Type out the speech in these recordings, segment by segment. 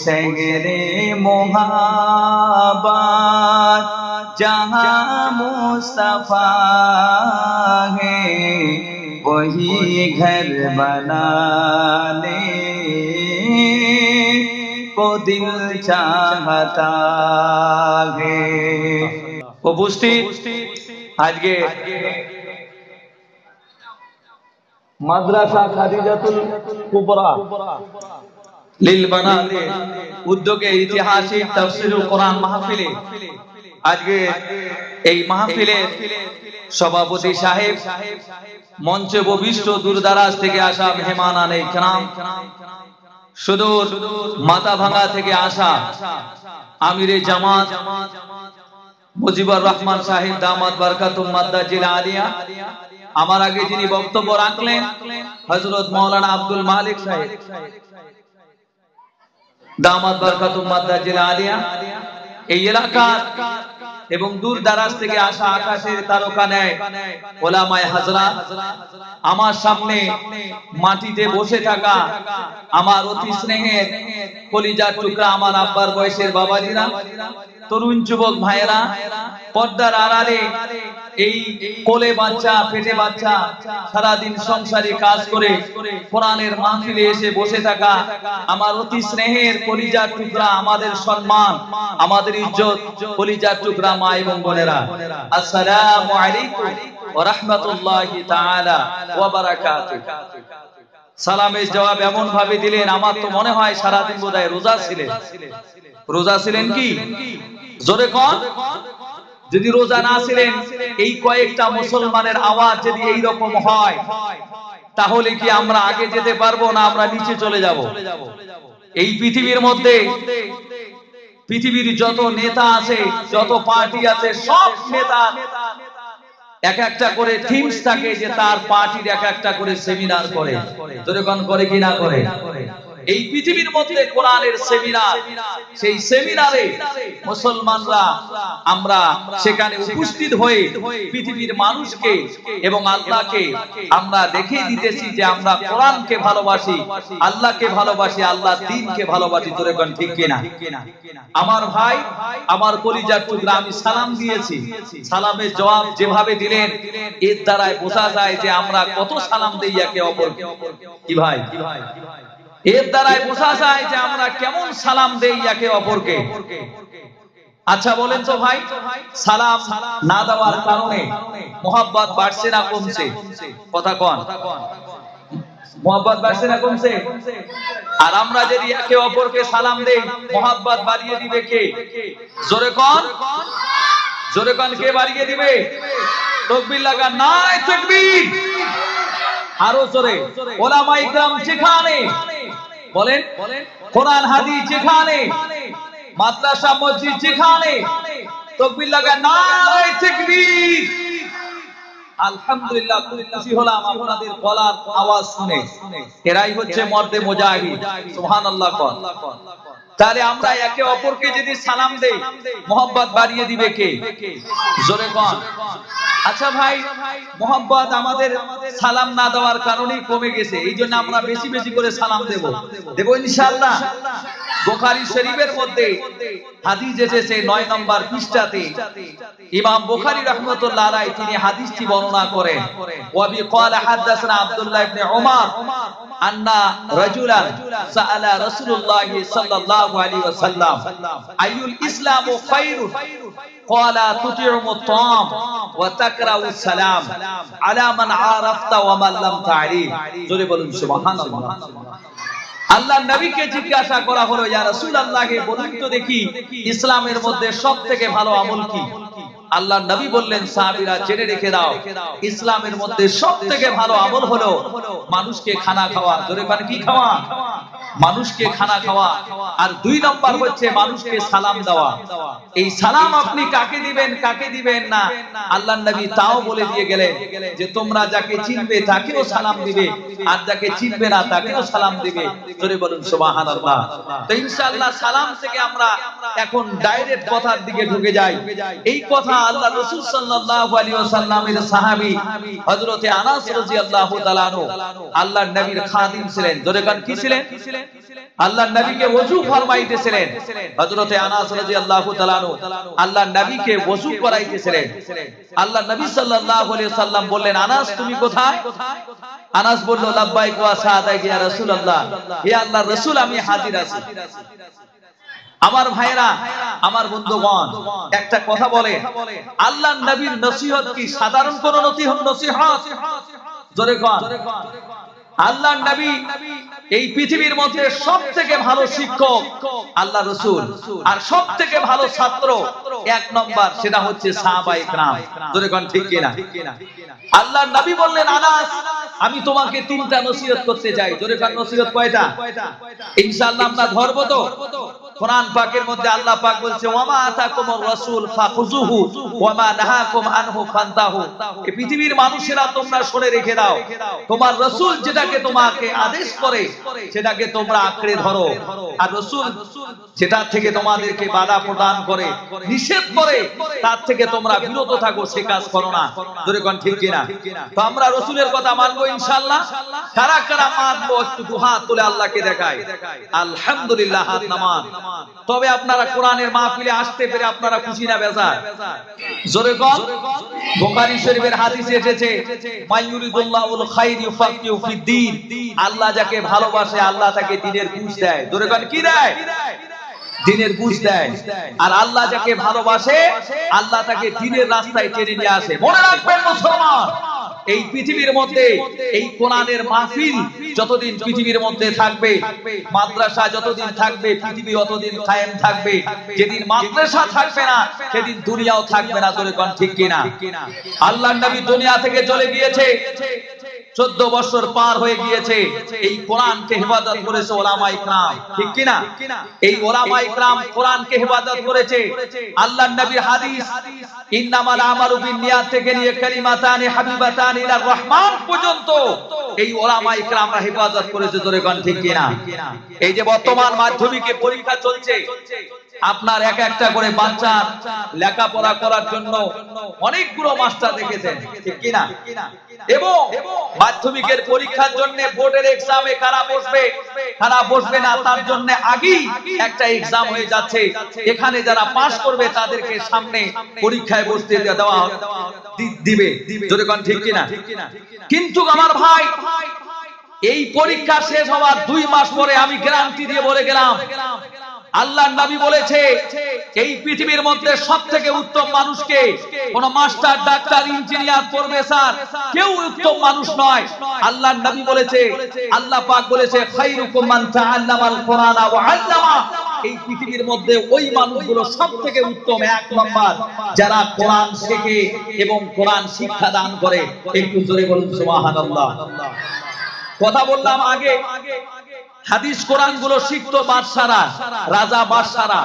शहरे मोहब्बत जहाँ मुस्तफा है वही घर बनाने को दिल चाहता है। उपस्थित आज के মাদ্রাসা খাদিজাতুল কুবরা লিল বানাতে উদ্যোগে ঐতিহাসিক তাফসীরুল কোরআন মাহফিলে আজকে এই মাহফিলের সভাপতি সাহেব, মঞ্চে উপবিষ্ট দূরদরাজ থেকে আসা মেহমানানে ইকরাম, সুদূর মাথাভাঙ্গা থেকে আসা আমিরে জামাত মুজিবুর রহমান সাহেব দামাত বরকাতুম মাদ্দাজিল আলিয়া, আমার আগে যিনি বক্তব্য রাখলেন হযরত মাওলানা আব্দুল মালিক সাহেব দামাত বরকাতুম মাদ্দাজিল আলিয়া, এই এলাকার এবং দূর দারাজ থেকে আসা আকাশের তারকা ন্যায় ওলামায়ে হযরত, আমার সামনে মাটিতে বসে থাকা আমার অতি স্নেহের কলিজার টুকরা আমার আব্বার বয়সের বাবাজিরা, তরুণ যুবক ভাইয়েরা, পর্দার আড়ালে এই কোলে বাচ্চা পেটে বাচ্চা সারাদিন সংসারে কাজ করে কোরআনের মাহফিলে এসে বসে থাকা আমার অতি স্নেহের কলিজার টুকরা, আমাদের সম্মান, আমাদের ইজ্জত, কলিজার টুকরা মা এবং বোনেরা, আসসালামু আলাইকুম ওয়া রাহমাতুল্লাহি তাআলা ওয়া বারাকাতুহু। সালামের জবাব এমন ভাবে দিলেন আমার তো মনে হয় সারাদিন বোধহয় রোজা ছিলেন। রোজা ছিলেন কি? জোরে কোন। যদি রোজা না ছিলেন, এই কয়েকটা মুসলমানের আওয়াজ যদি এই রকম হয় তাহলে কি আমরা আগে যেতে পারবো না আমরা নিচে চলে যাব? এই পৃথিবীর মধ্যে পৃথিবীর যত নেতা আছে, যত পার্টি আছে, সব নেতা এক একটা করে থিমস থাকে যে তার পার্টির এক একটা করে সেমিনার করে। যখন করে কি না করে? এই পৃথিবীর মধ্যে কোরআনের সেমিনার, সেই সেমিনারে মুসলমানরা আমরা সেখানে উপস্থিত হয়ে পৃথিবীর মানুষকে এবং আল্লাহকে আমরা দেখিয়ে দিতেছি যে আমরা কোরআনকে ভালোবাসি, আল্লাহকে ভালোবাসি, আল্লাহর দ্বীনকে ভালোবাসি। যখন ঠিক কিনা? আমার ভাই, আমার কলিজার টুকরা, আমি সালাম দিয়েছি, সালামের জবাব যেভাবে দিলেন এর দ্বারাই বোঝা যায় যে আমরা কত সালাম দেই একে অপরকে। কি ভাই? এর দ্বারাই বোঝা যায় যে আমরা কেমন সালাম দেই একে অপরকে। আচ্ছা বলেন তো ভাই, সালাম না দেওয়ার কারণে মোহাব্বত বাড়ছে না কমছে? কথা কোন? মোহাব্বত বাড়ছে না কমছে? আর আমরা যদি একে অপরকে সালাম দেই, মোহাব্বত বাড়িয়ে দিবে কে? জোরে কোন, জোরে কোন, কে বাড়িয়ে দিবে? তাকবীর লাগা, নারে তাকবীর। আরো জোরে, ওলামায়ে ইকরাম যেখানে বলেন, কোরআন হাদিস যেখানে, মাদ্রাসা মসজিদ যেখানে, তাকবীর লাগা, নারে তাকবীর। আলহামদুলিল্লাহ, খুব খুশি হলাম আপনাদের গলার আওয়াজ শুনে। এরাই হচ্ছে মর্দে মুজাহিদ। সুবহানাল্লাহ। তাহলে আমরা একে অপরকে যদি সালাম দেই, মোহাব্বত বাড়িয়ে দিবে কে? জোরে কোন। আচ্ছা ভাই, মোহাব্বত আমাদের সালাম না দেওয়ার কারণেই কমে গেছে, এই জন্য আমরা বেশি বেশি করে সালাম দেব ইনশাআল্লাহ। বুখারী শরীফের মধ্যে হাদিস এসেছে 9 নম্বর পৃষ্ঠাতে, ইমাম বুখারী রাহমাতুল্লাহ আলাইহি তিনি হাদিসটি বর্ণনা করেন। ওয়া বি ক্বালা হাদাসনা আব্দুল্লাহ ইবনে উমর আন্না রাজুলান সাআলা রাসূলুল্লাহ সাল্লাল্লাহু আলাইহি ওয়াসাল্লাম আইয়ুল ইসলামু খায়রুন ক্বালা তুতিউমুত তাম ওয়া তাকরাউস সালাম আলা মান আরাফতা ওয়া মান লাম তা'রিফ। জোরে বলুন সুবহানাল্লাহ। আল্লাহ নবীকে জিজ্ঞাসা করা হলো, ইয়া রাসূলুল্লাহ, বলুন তো দেখি ইসলামের মধ্যে সবথেকে ভালো আমল কি? আল্লাহ নবী বললেন, সাহাবীরা জেনে রেখে দাও, ইসলামের মধ্যে সবথেকে ভালো আমল হলো মানুষকে খানা খাওয়া। জোরে বলেন, কি খাওয়া? মানুষকে খানা খাওয়া। আর 2 নম্বর হচ্ছে মানুষকে সালাম দেওয়া। এই সালাম আপনি কাকে দিবেন কাকে দিবেন না, আল্লাহর নবী তাও বলে দিয়ে গেলেন যে তোমরা যাকে চিনবে তাকেও সালাম দিবে, আর যাকে চিনবে না তাকেও সালাম দিবে। জোরে বলুন সুবহানাল্লাহ। তো ইনশাআল্লাহ সালাম থেকে আমরা এখন ডাইরেক্ট কথার দিকে ঢুকে যাই। এই কথা আল্লাহ রাসূল সাল্লাল্লাহু আলাইহি ওয়াসাল্লামের সাহাবী হযরতে আনাস রাদিয়াল্লাহু তাআলা আনহু আল্লাহর নবীর খাদিম ছিলেন। জোরে বলেন, কি ছিলেন? আল্লাহর নবীকে ওযু ফরমাইতেছিলেন। হযরতে আনাস রাদিয়াল্লাহু তাআলা আনহু আল্লাহর নবীকে ওযু করাইতেছিলেন। আল্লাহর নবী সাল্লাল্লাহু আলাইহি ওয়াসাল্লাম বললেন, আনাস তুমি কোথায়? আনাস বলল, লাব্বাইক ওয়া সাদাইক ইয়া রাসূলুল্লাহ, হে আল্লাহর রাসূল আমি হাজির আছি। আমার ভাইরা, আমার বন্ধুগণ, একটা কথা বলে, আল্লাহর নবীর নসিহত কি সাধারণ কোন নসিহত? জোরে কোন। আল্লাহর নবী এই পৃথিবীর মধ্যে সবথেকে ভালো শিক্ষক আল্লাহর রাসূল, আর সবথেকে ভালো ছাত্র এক নম্বর সেটা হচ্ছে সাহাবায়ে কেরাম। জোরে কোন ঠিক কিনা? আল্লাহর নবী বললেন, আনাস আমি তোমাকে তিনটা নসিহত করতে চাই। জোরে কোন নসিহত কয়টা? ইনশাআল্লাহ আমরা ধরব তো। কোরআন পাকের মধ্যে আল্লাহ পাক বলছে, ওয়ামা আতাকুমুর রাসূল ফাখুযুহু ওয়ামা নাহাকুম আনহু ফান্তাহু। এই পৃথিবীর মানুষেরা তোমরা শুনে রেখে দাও, তোমার রাসূল যেটাকে তোমাকে আদেশ করে সেটাকে তোমরা আঁকড়ে ধরো, আর রাসূল যেটা থেকে তোমাদেরকে বাধা প্রদান করে, নিষেধ করে, তার থেকে তোমরা বিরত থাকো, সে কাজ করো না। জোরে কোন ঠিক কিনা? তো আমরা রাসূলের কথা মানবো ইনশাআল্লাহ। কারা কারা মানবো একটু দুহাত তুলে আল্লাহকে দেখায়। আলহামদুলিল্লাহ, হাত নামান। তবে আপনারা কোরআনের মাহফিলে আসতে পেরে আপনারা খুশি না বেজার? জোরে কোন। বুখারী শরীফের হাদিসে এসেছে, মাইয়ুরিদুল্লাহুল খাইর ইউফাক্কিহু ফিদ্দীন, আল্লাহ যাকে ভালোবাসে আল্লাহ তাকে দ্বীনের বুঝ দেয়। জোরে কোন কি দেয়? দ্বীনের বুঝ দেয়। আর আল্লাহ যাকে ভালোবাসে আল্লাহ তাকে দ্বীনের রাস্তায় টেনে নিয়ে আসে। মনে রাখবেন মুসলমান, এই পৃথিবীর মধ্যে এই কোরআনের মাহফিল যতদিন পৃথিবীর মধ্যে থাকবে, মাদ্রাসা যতদিন থাকবে, পৃথিবী ততদিন কায়েম থাকবে। যেদিন মাদ্রাসা থাকবে না সেদিন দুনিয়াও থাকবে না। জোরে কোন ঠিক কিনা? আল্লাহর নবী দুনিয়া থেকে চলে গিয়েছে, 14 বছর পার হয়ে গিয়েছে। এই কোরআনকে হেফাজত করেছে ওলামায়ে কেরাম, ঠিক কিনা? এই ওলামায়ে কেরাম কোরআনকে হেফাজত করেছে। আল্লাহর নবীর হাদিস, ইন্নামাল আমালু বিন্নিয়াত থেকে নিয়ে কালিমাতানি হাবিবাতানি ইলার রহমান পর্যন্ত এই ওলামায়ে কেরামরা হেফাজত করেছে। জোরে কোন ঠিক কিনা? এই যে বর্তমান মাধ্যমিকে পরীক্ষা চলছে, আপনার এক একটা করে বাচ্চা লেখাপড়া করার জন্য অনেকগুলো মাস্টার রেখেছেন, ঠিক কিনা? এবং মাধ্যমিকের পরীক্ষার জন্য বোর্ডের এক্সামে কারা বসবে কারা বসবে না তার জন্য আগেই একটা এক্সাম হয়ে যাচ্ছে। এখানে যারা পাস করবে তাদেরকে সামনে পরীক্ষায় বসতে দেওয়া দিবে। জোরে কোন ঠিক কিনা? কিন্তু আমার ভাই, এই পরীক্ষা শেষ হওয়ার 2 মাস পরে আমি গ্যারান্টি দিয়ে বলে গেলাম, আল্লাহর নবী বলেছে এই পৃথিবীর মধ্যে সবথেকে উত্তম মানুষকে কোন মাস্টার, ডাক্তার, ইঞ্জিনিয়ার, প্রফেসর কেউ উত্তম মানুষ নয়। আল্লাহর নবী বলেছে, আল্লাহ পাক বলেছে, খায়রুকুম মান তাআল্লামাল কুরআনা ওয়া আল্লামা। এই পৃথিবীর মধ্যে ওই মানুষগুলো সবথেকে উত্তম, 1 নম্বর যারা কোরআন শেখে এবং কোরআন শিক্ষা দান করে। একটু জোরে বলুন সুবহানাল্লাহ। কথা বললাম আগে, হাদিস কোরআন গুলো শিখতো বাদশারা, রাজা বাদশারা।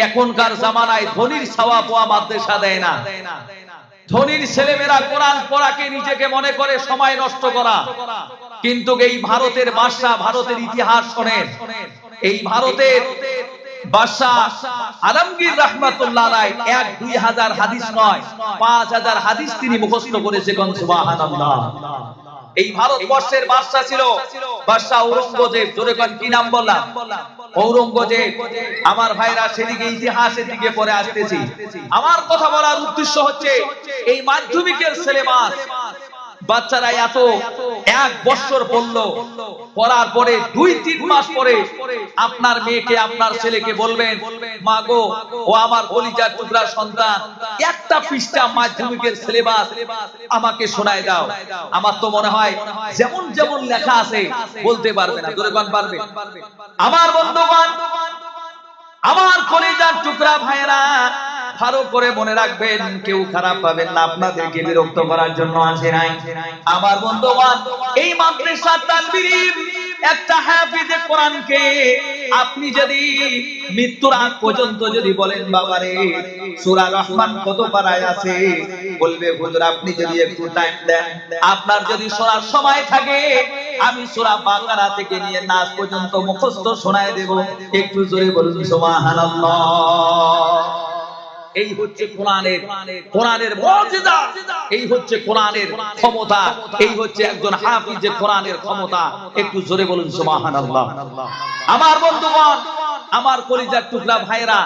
এখনকার জামানায় ধনীর ছাওয়া পোয়া মাদ্রাসা দেয় না। ধনীর ছেলেমেয়েরা কোরআন পড়াকে নিজেকে মনে করে সময় নষ্ট করা। কিন্তু এই ভারতের বাদশা, ভারতের ইতিহাস শোনেন, এই ভারতের বাদশাহ আলমগীর রাহমাতুল্লাহ আলাইহি 1-2 হাজার হাদিস নয়, 5000 হাদিস তিনি মুখস্থ করেছেন। সুবহানাল্লাহ। এই ভারতবর্ষের বাদশা ছিল বাদশা ঔরঙ্গজেব। জোরে কোন কি নাম বললাম? ঔরঙ্গজেব। আমার ভাইরা, সেদিকে ইতিহাসের দিকে পরে আসতেছি। আমার কথা বলার উদ্দেশ্য হচ্ছে, এই মাধ্যমিকের সিলেবাস বাচ্চারা এত 1 বছর পড়লো, পড়ার পরে 2-3 মাস পরে আপনার মেয়েকে, আপনার ছেলেকে বলবেন, মা গো, ও আমার কলিজার টুকরা সন্তান, একটা পৃষ্ঠা মাধ্যমিকের সিলেবাস আমাকে শোনায় দাও। আমার তো মনে হয় যেমন যেমন লেখা আছে বলতে পারবে না। জোরে কোন পারবে? আমার বন্ধুগণ, আমার কলিজার টুকরা ভাইরা, ভালো করে মনে রাখবেন, কেউ খারাপ পাবেন না, আপনাদেরকে বিরক্ত করার জন্য আসে নাই। আমার বন্ধুগণ, এই মাদ্রাসা তানবীর একটা হাফিজে কোরআনকে আপনি যদি মৃত্যুর আগ পর্যন্ত যদি বলেন, বাবারে সূরা রহমান কত পারায় আছে, বলবে হুজুর আপনি যদি একটু টাইম দেন, আপনার যদি শোনার সময় থাকে, আমি সূরা বাকারা থেকে নিয়ে নাস পর্যন্ত মুখস্থ শোনায় দেব। একটু জোরে বলুন সুবহানাল্লাহ। এই হচ্ছে কোরআনের মুজিজা, এই হচ্ছে কোরআনের ক্ষমতা, এই হচ্ছে একজন হাফিজের কোরআনের ক্ষমতা। একটু জোরে বলুন সুবহানাল্লাহ। আমার বন্ধুগণ, আমার কলিজার টুকরা ভাইরা,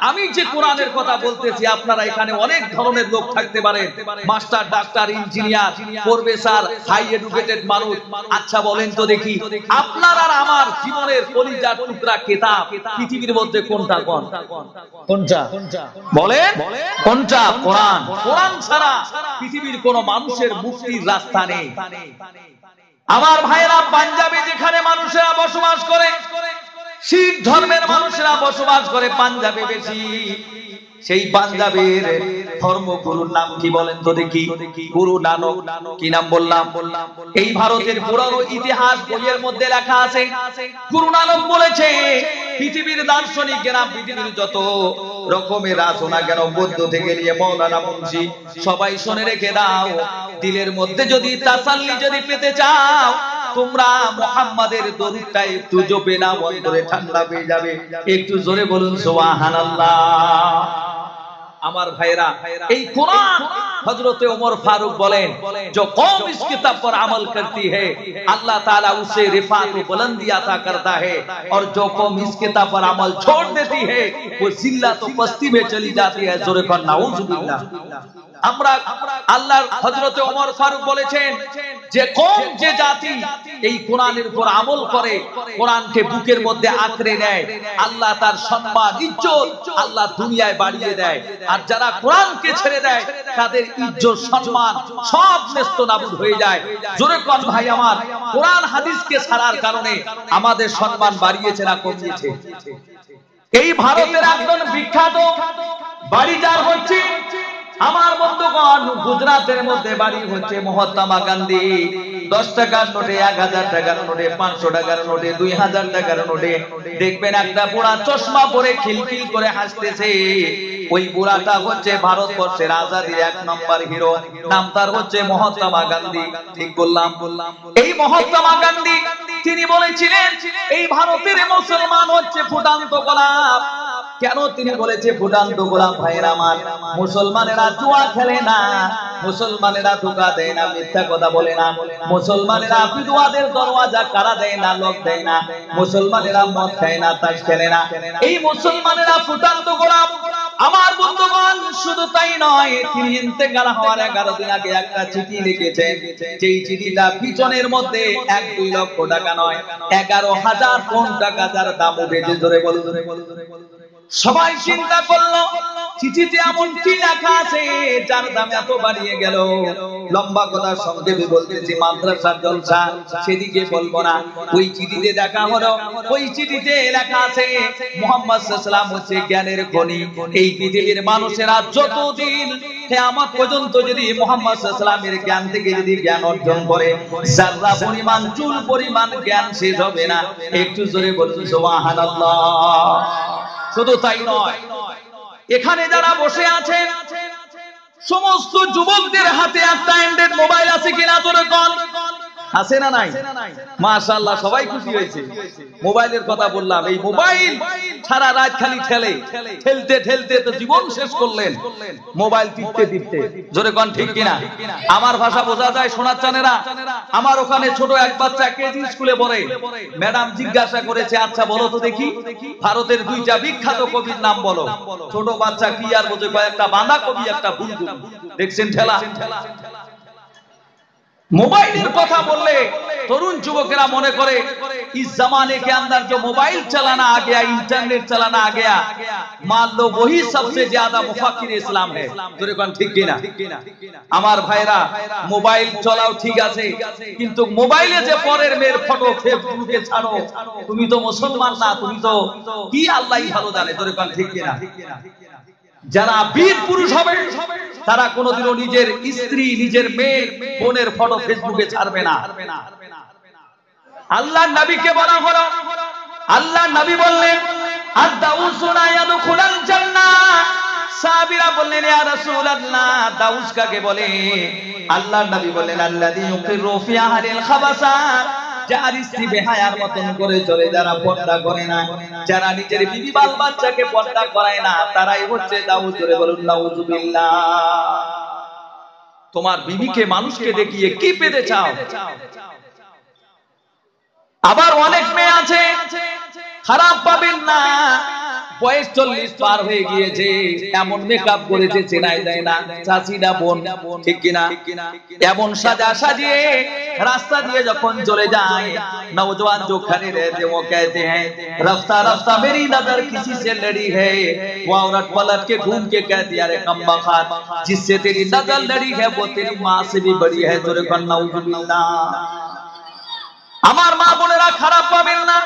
আমি যে কোরআনের কথা বলতেছি, আপনারা এখানে অনেক ধরনের লোক থাকতে পারে, master, doctor, engineer, professor, high educated মানুষ। আচ্ছা বলেন তো দেখি, আপনার আর আমার জীবনের কলিজার টুকরা কিতাব পৃথিবীর মধ্যে কোনটা? কোনটা বলেন? কোনটা? কোরআন। কোরআন ছাড়া পৃথিবীর কোন মানুষের মুক্তির রাস্তা নেই। আমার ভাইরা, পাঞ্জাবে যেখানে মানুষেরা বসবাস করে, শিখ ধর্মের মানুষেরা বসবাস করে পাঞ্জাবে বেশি, সেই পাঞ্জাবের ধর্মগুরুর নাম কি বলেন তো দেখি? গুরু নানক। কি নাম বললাম? এই ভারতের পুরানো ইতিহাস বইয়ের মধ্যে লেখা আছে, গুরু নানক বলেছে, পৃথিবীর দার্শনিকেরা, পৃথিবীর যত রকমের রচনা কেন, বৌদ্ধ থেকে নিয়ে মৌলানা মুন্সি, সবাই শুনে রেখে দাও, দিলের মধ্যে যদি তাসাল্লি যদি পেতে চাও, তোমরা মুহাম্মাদের দরুদটা একটু জপে নাও, অন্তরে ঠান্ডা পেয়ে যাবে। একটু জোরে বলুন সুবহানাল্লাহ। আমার ভাইরা, এই কোরআন, হযরত ওমর ফারুক বলেন, जो कौम इस किताब पर अमल करती है, अल्लाह ताला उसे रिफात व बुलंदी अता करता है, और जो कौम इस किताब पर अमल छोड़ देती है, वो जिल्लत व पस्ती में चली जाती है। जोरे कर नाउजुबिल्लाह। আমরা আল্লাহর হযরত ওমর ফারুক বলেছেন, যে কওম, যে জাতি এই কোরআনের উপর আমল করে, কোরআনকে বুকের মধ্যে আঁকড়ে নেয়, আল্লাহ তার সম্মান, ইজ্জত আল্লাহ দুনিয়ায় বাড়িয়ে দেয়। আর যারা কোরআনকে ছেড়ে দেয়, তাদের ইজ্জত, সম্মান সব নেস্তনাবুদ হয়ে যায়। জোরে কোন ভাই আমার, কোরআন হাদিসকে ছাড়ার কারণে আমাদের সম্মান বাড়িয়েছে না কমিয়েছে? এই ভারতের একজন বিখ্যাত বাড়িদার হচ্ছে, আমার বন্ধুগণ, গুজরাটের মধ্যে বাড়ি হচ্ছে মহাত্মা গান্ধী। 10 টাকার নোটে, 1000 টাকার নোটে, 500 টাকার নোটে, 2000 টাকার নোটে দেখবেন একটা বুড়া চশমা পরে খিলখিল করে হাসতেছে। ওই বুড়াটা হচ্ছে ভারতবর্ষের আজাদির 1 নম্বর হিরো, নাম তার হচ্ছে মহাত্মা গান্ধী। ঠিক বললাম? এই মহাত্মা গান্ধী, তিনি বলেছিলেন, এই ভারতের মুসলমান হচ্ছে ফুটান্ত গোলাপ। কেন তিনি বলেছে ফুটান্ত গোলাপ? ভাইরা আমার, মুসলমানেরা জুয়া খেলে না, মুসলমানেরা ধোঁকা দেয় না, মিথ্যা কথা বলে না, মুসলমানেরা বিধবাদের দরওয়াজা কারা দেয় না, লক দেয় না, মুসলমানেরা মদ খায় না, তাস খেলে না। এই মুসলমানেরা ফুটান্ত গোলাপ। আমার বন্ধুগণ, শুধু তাই নয়, তিনি ইন্তেকাল হওয়ার 11 দিন আগে একটা চিঠি লিখেছেন, যেই চিঠিটা পিছনের মধ্যে 1-2 লক্ষ টাকা নয়, 11,000 কোটি টাকা যার দাম উঠেছে। জোরে বলুন। সবাই চিন্তা করলো, চিঠিতে এমন কি লেখা আছে যার দাম এত বাড়িয়ে গেল? লম্বা কথা সংক্ষেপে বলতেছি, মাদ্রাসার জলসা সেদিকে বলবো না। ওই চিঠিতে দেখা হলো, ওই চিঠিতে লেখা আছে, মুহাম্মদ সাল্লাল্লাহু আলাইহি ওয়াসাল্লাম হচ্ছে জ্ঞানের খনি। এই পৃথিবীর মানুষেরা যতদিন কিয়ামত পর্যন্ত যদি মুহাম্মদ সাল্লাল্লাহু আলাইহি ওয়াসাল্লামের জ্ঞান থেকে যদি জ্ঞান অর্জন করে, যারা পরিমাণ, চুল পরিমাণ জ্ঞান শেষ হবে না। একটু জোরে বলুন সুবহানাল্লাহ। শুধু তাই নয়, এখানে যারা বসে আছেন, সমস্ত যুবকদের হাতে একটা অ্যান্ড্রয়েড মোবাইল আছে কিনা? জোরে কোন আছে না নাই? মাশাআল্লাহ, সবাই খুশি হয়েছে। মোবাইলের কথা বললাম, এই মোবাইল সারা রাত খালি ঠেলতে ঠেলতে তো জীবন শেষ করলেন, মোবাইল টিপতে টিপতে। জোরে কোন ঠিক কিনা? আমার ভাষা বোঝা যায় শোনাচ্ছেনেরা? আমার ওখানে ছোট এক বাচ্চা কেজি স্কুলে পড়ে, ম্যাডাম জিজ্ঞাসা করেছে, আচ্ছা বলো তো দেখি, ভারতের 2টা বিখ্যাত কবির নাম বলো। ছোট বাচ্চা কি আর বোঝে, একটা বাঁধা কবি, একটা বুলবুল। দেখছেন ঠেলা? मोबाइल কথা বললে তরুণ যুবকেরা মনে করে इस जमाने के अंदर जो मोबाइल चलाना आ गया, इंटरनेट चलाना आ गया, मान लो वही सबसे ज्यादा मुफक्किर इस्लाम है। তোরে কোন ঠিক কি না? আমার ভাইরা মোবাইল চালাও ঠিক আছে, কিন্তু মোবাইলে যে পরের মেয়ের ফটো ফেসবুকে ছাড়ো, তুমি তো মুসলমান না, তুমি তো কি আল্লাহই ভালো জানে। তোরে কোন ঠিক কি না? যারা বীর পুরুষ হবে তারা কোনোদিনও নিজের স্ত্রী, নিজের মেয়ে, বোনের ফটো ফেসবুকে ছাড়বে না। আল্লাহর নবীকে বলা হলো, আল্লাহর নবী বললেন আদ-দাউসুনা ইয়াদখুলাল জান্নাহ। সাহাবীরা বললেন ইয়া রাসূলুল্লাহ, দাউস কাকে বলে? আল্লাহর নবী বললেন আল্লাযী ইউকিরু ফি আহলিল খাবাসা যার স্ত্রী বেহায়ার মতন করে চলে, যারা পর্দা করে না, যারা নিজের বিবি বাল বাচ্চাকে পর্দা করায় না, তারাই হচ্ছে দাউদ। জোরে বলুন নাউজুবিল্লাহ। তোমার বিবিকে মানুষকে দেখিয়ে কি পেতে চাও? আবার অনেক মেয়ে আছে, খারাপ পাবেন না, বয়স 40 পার হয়ে গিয়েছে, এমন মেকআপ করেছে চেনাই যায় না, চাচি না বোন, ঠিক কিনা? এমন সাজা সাজিয়ে রাস্তা দিয়ে যখন চলে যায়, नौजवान जो खड़े रहते वो कहते हैं रास्ता रास्ता मेरी नजर किसी से लड़ी है, वो औरत पलट के घूम के कहती है अरे कमबख्त, जिससे तेरी नजर लड़ी है वो तेरी माँ से भी बड़ी है। তোরে কর নাউজুবিল্লাহ। আমার মা বোনেরা খারাপ পাবেন না,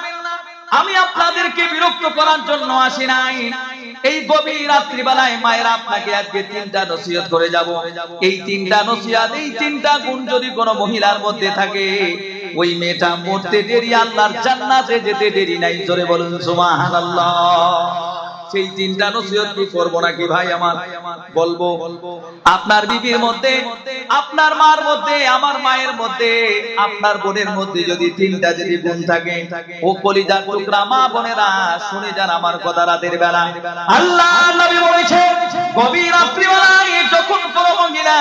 আমি আপনাদেরকে বিরক্ত করার জন্য আসি নাই। এই গভীর রাত্রিবেলায় মায়েরা আপনাকে আজকে 3টা নসিহত করে যাব। এই 3টা নসিহত, এই 3টা গুণ যদি কোনো মহিলার মধ্যে থাকে, ওই মেয়েটা মরতে দেরি, আল্লাহর জান্নাতে যেতে দেরি নাই। জোরে বলুন সুবহানাল্লাহ। সেই 3টা নসিহত কি করব নাকি ভাই আমার? বলবো। আপনার বিবির মধ্যে, আপনার মার মধ্যে, আমার মায়ের মধ্যে, আপনার বোনের মধ্যে যদি 3টা যদি গুণ থাকে, ও কলিজার টুকরা মা বোনেরা শুনে যান আমার কথা। রাতের বেলা আল্লাহ নবী বলেছে, গভীর রাত্রিবেলায় যখন কোনো মহিলা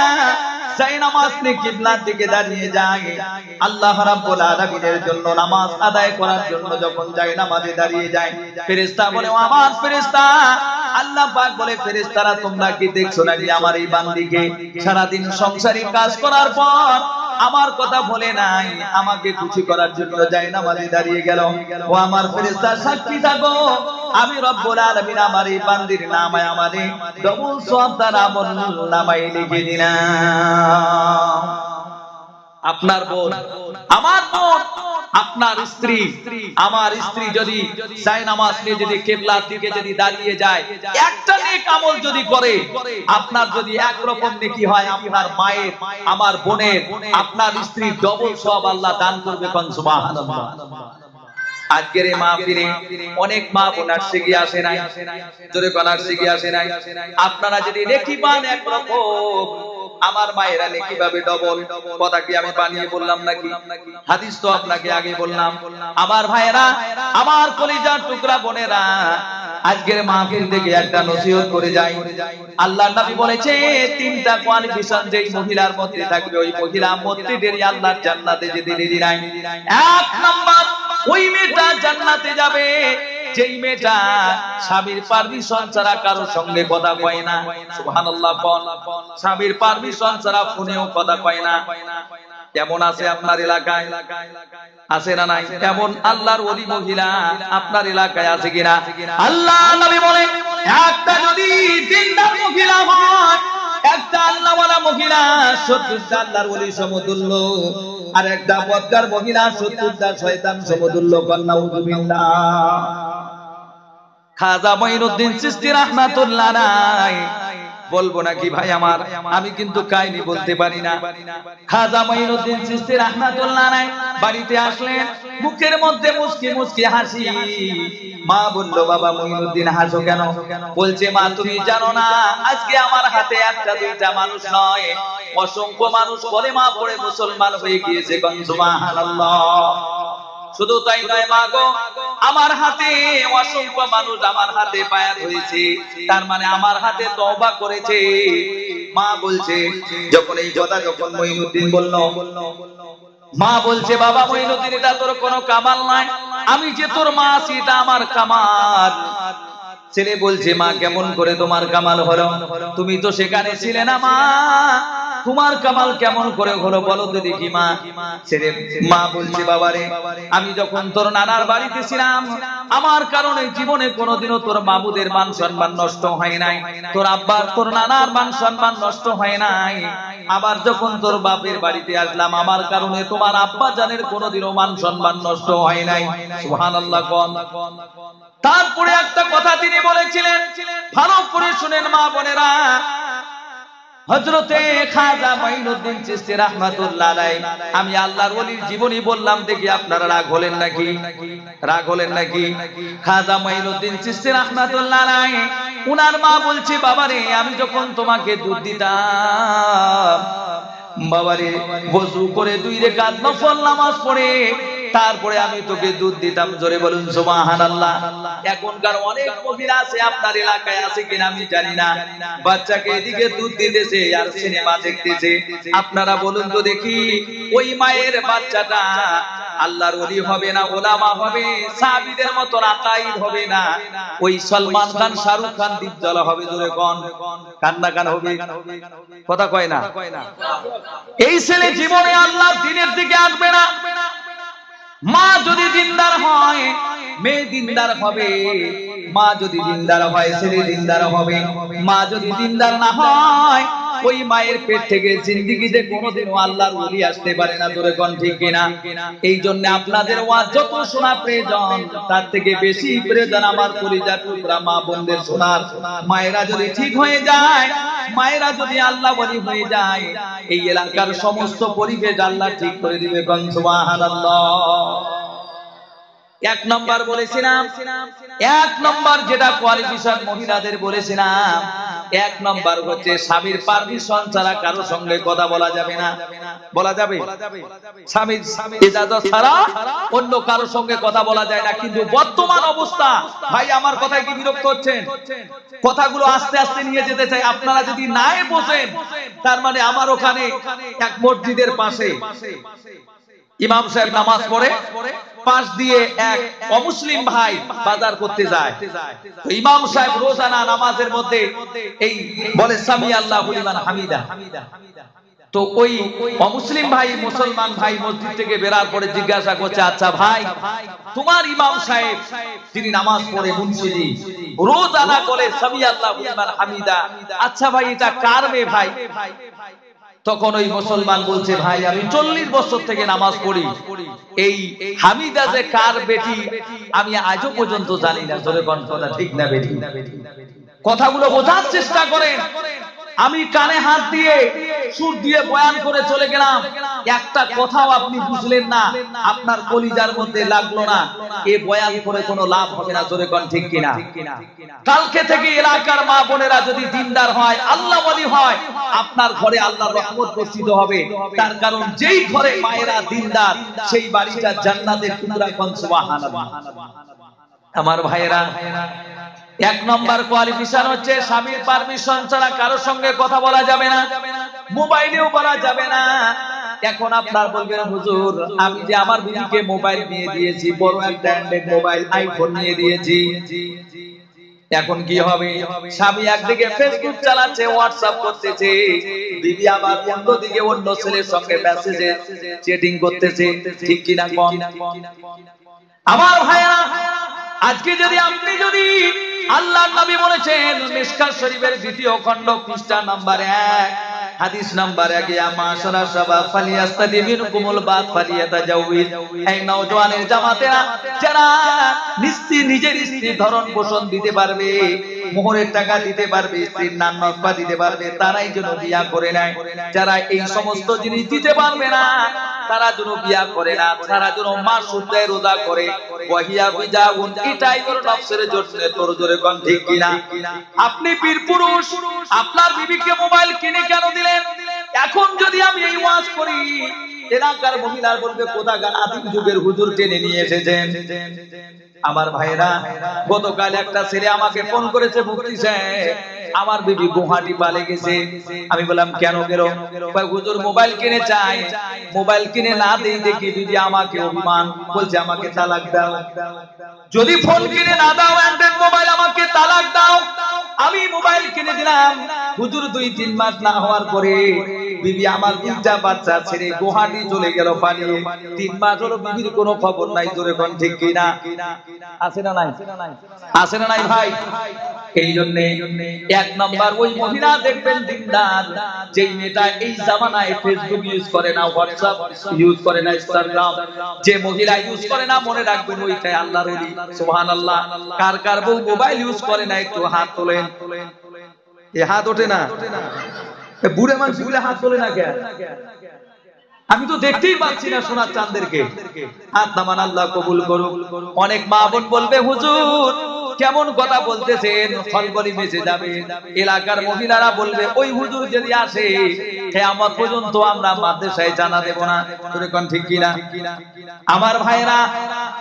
যাই নামাজ নিয়ে কিবলার দিকে দাঁড়িয়ে যায়, আল্লাহ রাব্বুল আলামিনের জন্য নামাজ আদায় করার জন্য যখন যায় নামাজে দাঁড়িয়ে যায়, ফেরেশতা বলে ও আমার ফেরেশতা, আল্লাহ পাক বলে ফেরেশতারা তোমরা কি দেখছো নাকি আমার এই বান্দীকে সারাদিন সংসারিক কাজ করার পর আমার কথা বলে নাই, আমাকে খুশি করার জন্য যায় নামাজে দাঁড়িয়ে গেল। ও আমার ফেরেশতা সাক্ষী থাকো, আমি রব্বুল আলামিন আমার এই বান্দীর নামায় আমারে ডবল সওয়াব তার আমল নামায় লিখে দিলাম। আপনার বোন, আমার বোন, আপনার স্ত্রী, আমার স্ত্রী যদি যায় নামাজ নিয়ে যদি কিবলার দিকে যদি দাঁড়িয়ে যায়, একটা নেক আমল যদি করে, আপনার যদি একরকম নেকি হয়, আপনার মায়ের, আমার বোনের, আপনার স্ত্রী ডবল সওয়াব আল্লাহ দান করবে। কোন সুবহানাল্লাহ। আজকের এই মাহফিলে অনেক মা বোন আসছে কি আসে নাই? জোরে কোন আসছে কি আসে নাই? আপনারা যদি নেকি পান একরকম, আমার মায়েরা নেকি পাবে ডবল। কথা কি আমি বানিয়ে বললাম নাকি? হাদিস তো আপনাকে আগে বললাম। আমার ভাইয়েরা, আমার কলিজার টুকরা বোনেরা, আজকের মাহফিল থেকে একটা নসিহত করে যাই। আল্লাহর নবী বলেছে 3টা কোয়ালিফিকেশন যেই মহিলার মধ্যে থাকবে, ওই মহিলা মরতে দেরি, আল্লাহর জান্নাতে যেতে দেরি নাই। 1 নাম্বার, ওই মেয়েটা জান্নাতে যাবে যেই মেয়েটা স্বামীর পারমিশন ছাড়া কারোর সঙ্গে কথা কয় না। সুবহানাল্লাহ। স্বামীর পারমিশন ছাড়া ফোনেও কথা কয় না। কেমন আছে আপনার এলাকায়? আছে না নাই? এমন আল্লাহর ওলি মহিলা আপনার এলাকায় আছে কিনা? আল্লাহ নবী বলেন, একটা যদি দিনদার মহিলা হয়, একটা আল্লাহওয়ালা মহিলা 70টা আল্লাহর ওলি সমতুল্য, আর একটা বদকার মহিলা 70টা শয়তান সমতুল্য। নাউযুবিল্লাহ। খাজা মঈনুদ্দিন চিশতি রাহমাতুল্লাহ আলাইহি, বলবো নাকি ভাই আমার? আমি কিন্তু কাহিনী বলতে পারি না। খাজা মঈনুদ্দিন চিশতি রাহমাতুল্লাহ আলাইহি বাড়িতে আসলেন, মুখের মধ্যে মুস্কি মুস্কি হাসি। মা বলল, বাবা মঈনুদ্দিন হাসো কেন? বলছে, মা তুমি জানো না, আজকে আমার হাতে একটা দুইটা মানুষ নয়, অসংখ্য মানুষ কলেমা পড়ে মুসলমান হয়ে গিয়েছে। সুবহানাল্লাহ। শুধু তাই নয় মা গো, আমার হাতে অসংখ্য মানুষ আমার হাতে বায়াত হয়েছে, তার মানে আমার হাতে তওবা করেছে। মা বলছে, যখন এই কথা যখন মঈনুদ্দিন বলল, মা বলছে, বাবা মঈনুদ্দিন এটা তোর কোনো কামাল নাই, আমি যে তোর মা আছি এটা আমার কামাল। ছেলে বলছে, মা কেমন করে তোমার কামাল হলো? তুমি তো সেখানে ছিলে না মা, তোমার কামাল কেমন করে হলো বলো তো দেখি মা। ছেলে মা বলছে, বাবারে আমি যখন তোর নানার বাড়িতে ছিলাম, আমার কারণে জীবনে কোনোদিনও তোর মামুদের মান সম্মান নষ্ট হয় নাই, তোর আব্বার তোর নানার মান সম্মান নষ্ট হয় নাই। আবার যখন তোর বাপের বাড়িতে আসলাম, আমার কারণে তোমার আব্বা জানের কোনোদিনও মান সম্মান নষ্ট হয় নাই। সুবহানাল্লাহ। তারপরে একটা কথা তিনি বলেছিলেন, ভালো করে শুনেন মা বোনেরা। হযরতে খাজা মঈনুদ্দিন চিশতি রাহমাতুল্লাহ আলাইহি, আমি আল্লাহর ওলির জীবনী বললাম দেখি আপনারা রাগ হলেন নাকি? রাগ হলেন নাকি? খাজা মঈনুদ্দিন চিশতি রাহমাতুল্লাহ আলাইহি, উনার মা বলছে, বাবারে আমি যখন তোমাকে দুধ দিতাম, বাবারে ওযু করে 2 রাকাত নফল নামাজ পড়ে তারপরে আমি তোকে দুধ দিতাম। জোরে বলুন সুবহানাল্লাহ। এখনকার অনেক মহিলা আছে, আপনার এলাকায় আছে কিনা আমি জানি না, বাচ্চাকে এদিকে দুধ দিতেছে আর সিনেমা দেখতেছে। আপনারা বলুন তো দেখি, ওই মায়ের বাচ্চাটা আল্লাহর ওলি হবে না, ওলামা হবে, সাহাবীদের মতো আকাইদ হবে না, ওই সলমান খান, শাহরুখ খান দীপজ্বালা হবে? জোরে কোন কান্না কান হবে? কথা কয় না। এই ছেলে জীবনে আল্লাহর দ্বীনের দিকে আসবে না। মা যদি দিনদার হয়, মেয়ে দিনদার হবে। মা যদি দিনদার হয়, ছেলে দিনদার হবে। মা যদি দিনদার না হয়, ওই মায়ের পেট থেকে জিন্দেগিতে কোনোদিনও আল্লাহর ওলি আসতে পারে না। জোরে কোন ঠিক কিনা? এই জন্য আপনাদের ওয়াজ যত শোনা প্রয়োজন, তার থেকে বেশি প্রয়োজন আমার কলিজার টুকরা মা বোনদের শোনার। মায়েরা যদি ঠিক হয়ে যায়, মায়েরা যদি আল্লাহ ওলি হয়ে যায়, এই এলাকার সমস্ত পরিবেশ আল্লাহ ঠিক করে দিবে। কোন সুবহানাল্লাহ। এক নম্বর বলেছিলাম, এক নম্বর যেটা কোয়ালিফিকেশন মহিলাদের বলেছিলাম, এক নম্বর হচ্ছে স্বামীর পারমিশন ছাড়া কারো সঙ্গে কথা বলা যাবে না। বলা যাবে? স্বামীর ইজাজত ছাড়া অন্য কারো সঙ্গে কথা বলা যায় না। কিন্তু বর্তমান অবস্থা, ভাই আমার কথায় কি বিরক্ত হচ্ছেন? কথাগুলো আস্তে আস্তে নিয়ে যেতে চাই। আপনারা যদি নাই বোঝেন, তার মানে আমার ওখানে এক মসজিদের পাশে ইমাম সাহেব নামাজ পড়ে, পাশ দিয়ে এক অমুসলিম ভাই বাজার করতে যায়। তো ইমাম সাহেব রোজানা নামাজের মধ্যে এই বলে সামি আল্লাহু লিমান হামিদা। তো ওই অমুসলিম ভাই মুসলমান ভাই মসজিদ থেকে বেরার পরে জিজ্ঞাসা করছে, আচ্ছা ভাই, তোমার ইমাম সাহেব যিনি নামাজ পড়ে মুন্সিজি রোজানা বলে সামি আল্লাহু লিমান হামিদা, আচ্ছা ভাই এটা কার মেয়ে ভাই? তখন ওই মুসলমান বলছে, ভাই আমি 40 বছর থেকে নামাজ পড়ি, এই হামিদা যে কার বেটি আমি আজও পর্যন্ত জানি না। জোরে কোন কথা ঠিক না বেটি? কথাগুলো বোঝার চেষ্টা করেন। আমি কানে হাত দিয়ে সুর দিয়ে বয়ান করে চলে গেলাম, একটা কথাও আপনি বুঝলেন না, আপনার কলিজার মধ্যে লাগলো না, এ বয়ান করে কোনো লাভ হবে না। জোরে কোন ঠিক কিনা? কালকে থেকে এলাকার মা বোনেরা যদি দিনদার হয়, আল্লাহ ওয়ালি হয়, আপনার ঘরে আল্লাহর রহমত বর্ষিত হবে। তার কারণ যেই ঘরে মায়েরা দিনদার, সেই বাড়িটা জান্নাতের টুকরা। কোন সুবহানাল্লাহ। আমার ভাইয়েরা, এক নম্বর কোয়ালিফিকেশন হচ্ছে স্বামীর পারমিশন ছাড়া কারো সঙ্গে কথা বলা যাবে না, মোবাইলেও বলা যাবে না। এখন আপনার বলবেন, হুজুর আমি যে আমার বিবিকে মোবাইল নিয়ে দিয়েছি, বড় একটা অ্যান্ড্রয়েড মোবাইল আইফোন নিয়ে দিয়েছি, এখন কি হবে? স্বামী একদিকে ফেসবুক চালাচ্ছে, হোয়াটসঅ্যাপ করতেছে, বিবি আবার অন্যদিকে অন্য ছেলের সঙ্গে মেসেজে চ্যাটিং করতেছে। ঠিক কিনা কোন? আমার ভাইয়া, আজকে যদি আপনি যদি আল্লাহর নবী বলেছেন মিশকাত শরীফের 2য় খণ্ড পৃষ্ঠা নাম্বার 1 হাদিস নাম্বার 1, ইয়া মাশারা শাবাব ফালিয়াস্তাদি মিনকুমুল বাত ফালিয়াতাজাউজ। এই নওজওয়ানের জামাতেরা যারা নিজের স্ত্রীর ধরন পোষণ দিতে পারবে, মোহরের টাকা দিতে পারবে, স্ত্রীর নান নফা দিতে পারবে, তারাই যেন বিয়া করে নেয়। যারা এই সমস্ত জিনিস দিতে পারবে না, তারা যেন বিয়া করে না, তারা যেন মাস সুদায় রোজা করে। ওয়াহিয়া বিজাউন, এটাই ওর নফসের জন্য। তোর জোরে কোন ঠিক কিনা? আপনি বীর পুরুষ, আপনার বিবিকে মোবাইল কিনে কেন দিলেন? এখন যদি আমি এই ওয়াজ করি, এলাকার মহিলার বলবে কোথাকার আদিম যুগের হুজুর টেনে নিয়ে এসেছেন। আমার ভাইরা, গতকাল একটা ছেলে আমাকে ফোন করেছে, মুফতি সাহেব আমার বিবি গুয়াহাটি পালে গেছে। আমি বললাম কেন গেল? হুজুর মোবাইল কিনে চাই, মোবাইল কিনে না দেই দেখি বিবি আমাকে অভিমান বলছে, আমাকে তালাক দাও। যদি ফোন কিনে না দাও, অ্যান্ড্রয়েড মোবাইল, আমাকে তালাক দাও। আমি মোবাইল কিনে দিলাম, হুজুর 2-3 মাস না হওয়ার পরে বিবি আমার 2টা বাচ্চা ছেড়ে গুয়াহাটি চলে গেল পালিয়ে। 3 মাস হলো বিবির কোনো খবর নাই। জোরে কোন ঠিক কিনা? আছে না নাই? আছে না নাই ভাই? এই জন্য এক নাম্বার ওই মহিলা দেখবেন দিনদার, যেই মেয়েটা এই জামানায় ফেসবুক ইউজ করে না, হোয়াটসঅ্যাপ ইউজ করে না, ইনস্টাগ্রাম, যে মহিলা ইউজ করে না, মনে রাখবেন ওইটাই আল্লাহর ওলি। সুবহানাল্লাহ। কার কার বউ মোবাইল ইউজ করে না একটু হাত তোলেন। এ হাত ওঠে না, বুড়ে মানুষ বুড়ে হাত তোলে না কেন? আমি তো দেখতেই পাচ্ছি না সোনার চাঁদেরকে। হাত নামান, আল্লাহ কবুল করুক। অনেক মা বোন বলবে, হুজুর কেমন কথা বলতেছেন ফলবলি বেঁচে যাবে। এলাকার মহিলারা বলবে ওই হুজুর যদি আসে কিয়ামত পর্যন্ত আমরা মাদ্রাসায় জানা দেব না। তোরে কোন ঠিক কিনা? আমার ভাইরা,